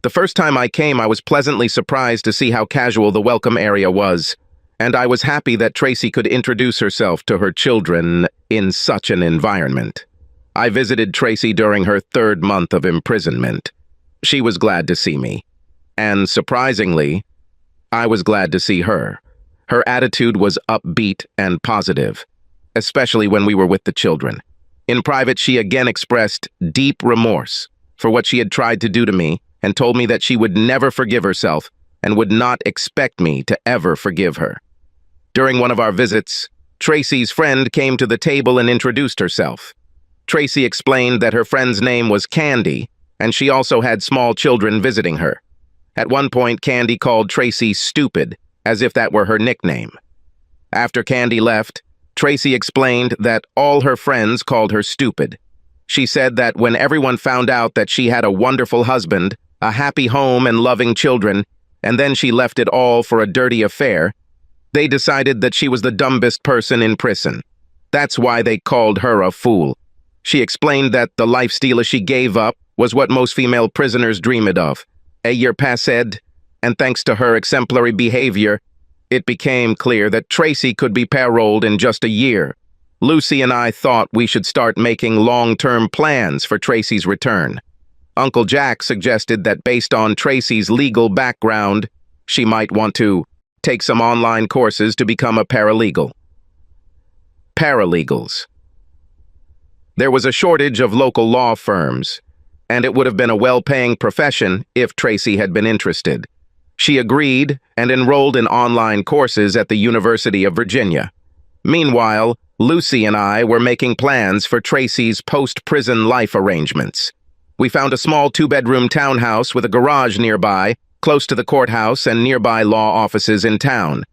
S1: The first time I came, I was pleasantly surprised to see how casual the welcome area was, and I was happy that Tracy could introduce herself to her children in such an environment. I visited Tracy during her 3rd month of imprisonment. She was glad to see me. And surprisingly, I was glad to see her. Her attitude was upbeat and positive, especially when we were with the children. In private, she again expressed deep remorse for what she had tried to do to me and told me that she would never forgive herself and would not expect me to ever forgive her. During one of our visits, Tracy's friend came to the table and introduced herself. Tracy explained that her friend's name was Candy, and she also had small children visiting her. At one point, Candy called Tracy stupid, as if that were her nickname. After Candy left, Tracy explained that all her friends called her stupid. She said that when everyone found out that she had a wonderful husband, a happy home and loving children, and then she left it all for a dirty affair, they decided that she was the dumbest person in prison. That's why they called her a fool. She explained that the lifestyle she gave up was what most female prisoners dreamed of. A year passed, and thanks to her exemplary behavior, it became clear that Tracy could be paroled in just a year. Lucy and I thought we should start making long-term plans for Tracy's return. Uncle Jack suggested that based on Tracy's legal background, she might want to take some online courses to become a paralegal. Paralegals. There was a shortage of local law firms, and it would have been a well-paying profession if Tracy had been interested. She agreed and enrolled in online courses at the University of Virginia. Meanwhile, Lucy and I were making plans for Tracy's post-prison life arrangements. We found a small 2-bedroom townhouse with a garage nearby, close to the courthouse and nearby law offices in town.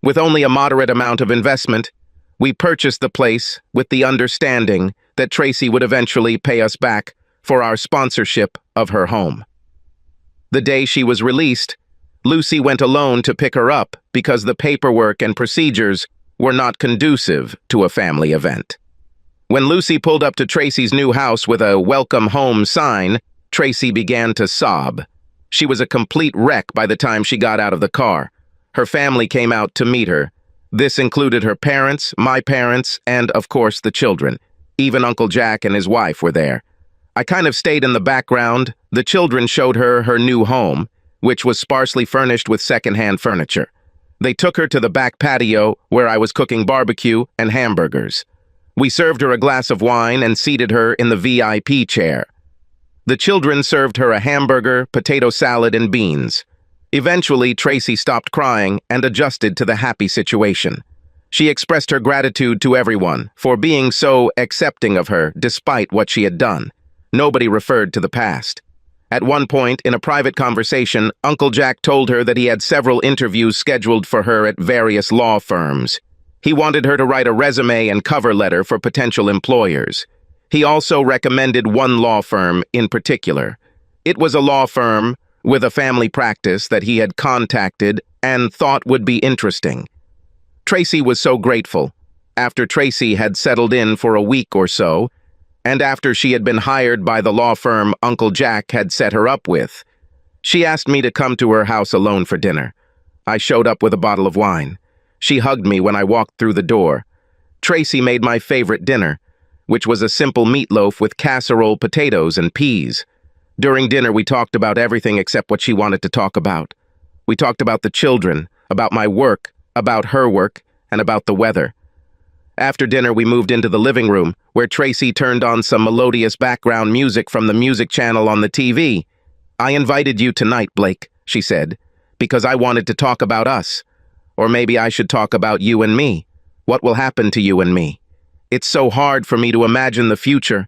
S1: With only a moderate amount of investment, we purchased the place with the understanding that Tracy would eventually pay us back for our sponsorship of her home. The day she was released, Lucy went alone to pick her up because the paperwork and procedures were not conducive to a family event. When Lucy pulled up to Tracy's new house with a welcome home sign, Tracy began to sob. She was a complete wreck by the time she got out of the car. Her family came out to meet her. This included her parents, my parents, and, of course, the children. Even Uncle Jack and his wife were there. I kind of stayed in the background. The children showed her her new home, which was sparsely furnished with second-hand furniture. They took her to the back patio, where I was cooking barbecue and hamburgers. We served her a glass of wine and seated her in the VIP chair. The children served her a hamburger, potato salad, and beans. Eventually, Tracy stopped crying and adjusted to the happy situation. She expressed her gratitude to everyone for being so accepting of her despite what she had done. Nobody referred to the past. At one point, in a private conversation, Uncle Jack told her that he had several interviews scheduled for her at various law firms. He wanted her to write a resume and cover letter for potential employers. He also recommended one law firm in particular. It was a law firm with a family practice that he had contacted and thought would be interesting. Tracy was so grateful. After Tracy had settled in for a week or so, and after she had been hired by the law firm Uncle Jack had set her up with, she asked me to come to her house alone for dinner. I showed up with a bottle of wine. She hugged me when I walked through the door. Tracy made my favorite dinner, which was a simple meatloaf with casserole potatoes and peas. During dinner, we talked about everything except what she wanted to talk about. We talked about the children, about my work, about her work, and about the weather. After dinner, we moved into the living room, where Tracy turned on some melodious background music from the music channel on the TV. "I invited you tonight, Blake," she said, "because I wanted to talk about us. Or maybe I should talk about you and me. What will happen to you and me? It's so hard for me to imagine the future."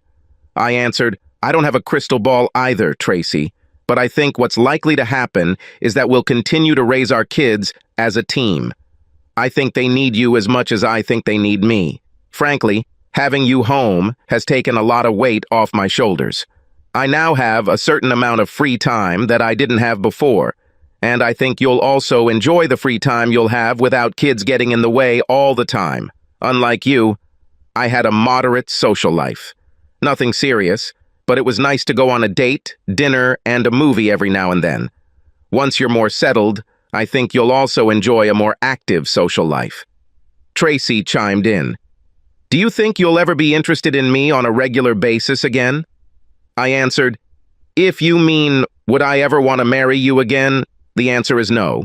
S1: I answered, "I don't have a crystal ball either, Tracy, but I think what's likely to happen is that we'll continue to raise our kids as a team. I think they need you as much as I think they need me. Frankly, having you home has taken a lot of weight off my shoulders. I now have a certain amount of free time that I didn't have before, and I think you'll also enjoy the free time you'll have without kids getting in the way all the time. Unlike you, I had a moderate social life. Nothing serious, but it was nice to go on a date, dinner, and a movie every now and then. Once you're more settled, I think you'll also enjoy a more active social life." Tracy chimed in. "Do you think you'll ever be interested in me on a regular basis again?" I answered, "If you mean, would I ever want to marry you again, the answer is no.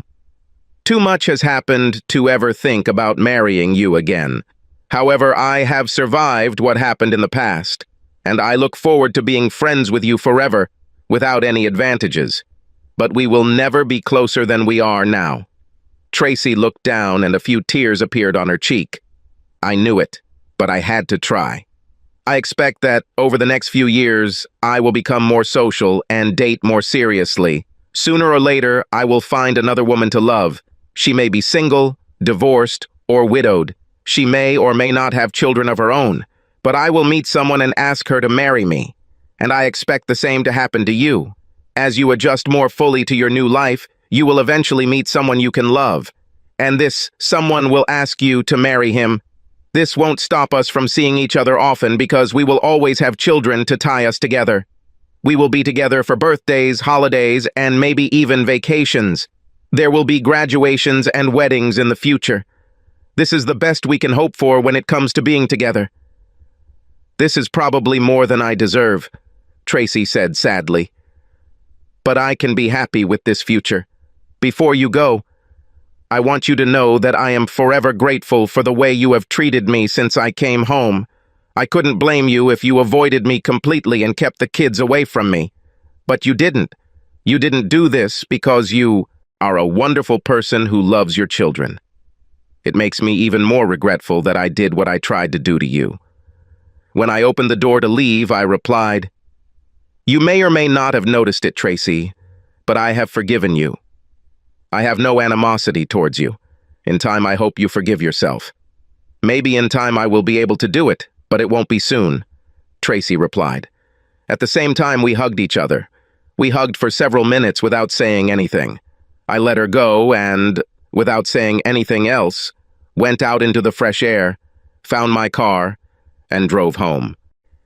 S1: Too much has happened to ever think about marrying you again. However, I have survived what happened in the past, and I look forward to being friends with you forever, without any advantages. But we will never be closer than we are now." Tracy looked down and a few tears appeared on her cheek. I knew it, but I had to try. I expect that over the next few years, I will become more social and date more seriously. Sooner or later, I will find another woman to love. She may be single, divorced, or widowed. She may or may not have children of her own. But I will meet someone and ask her to marry me, and I expect the same to happen to you. As you adjust more fully to your new life, you will eventually meet someone you can love, and this someone will ask you to marry him. This won't stop us from seeing each other often because we will always have children to tie us together. We will be together for birthdays, holidays, and maybe even vacations. There will be graduations and weddings in the future. This is the best we can hope for when it comes to being together. This is probably more than I deserve, Tracy said sadly. But I can be happy with this future. Before you go, I want you to know that I am forever grateful for the way you have treated me since I came home. I couldn't blame you if you avoided me completely and kept the kids away from me. But you didn't. You didn't do this because you are a wonderful person who loves your children. It makes me even more regretful that I did what I tried to do to you. When I opened the door to leave, I replied, "You may or may not have noticed it, Tracy, but I have forgiven you. I have no animosity towards you. In time, I hope you forgive yourself. Maybe in time I will be able to do it, but it won't be soon," Tracy replied. At the same time, we hugged each other. We hugged for several minutes without saying anything. I let her go and, without saying anything else, went out into the fresh air, found my car, and drove home.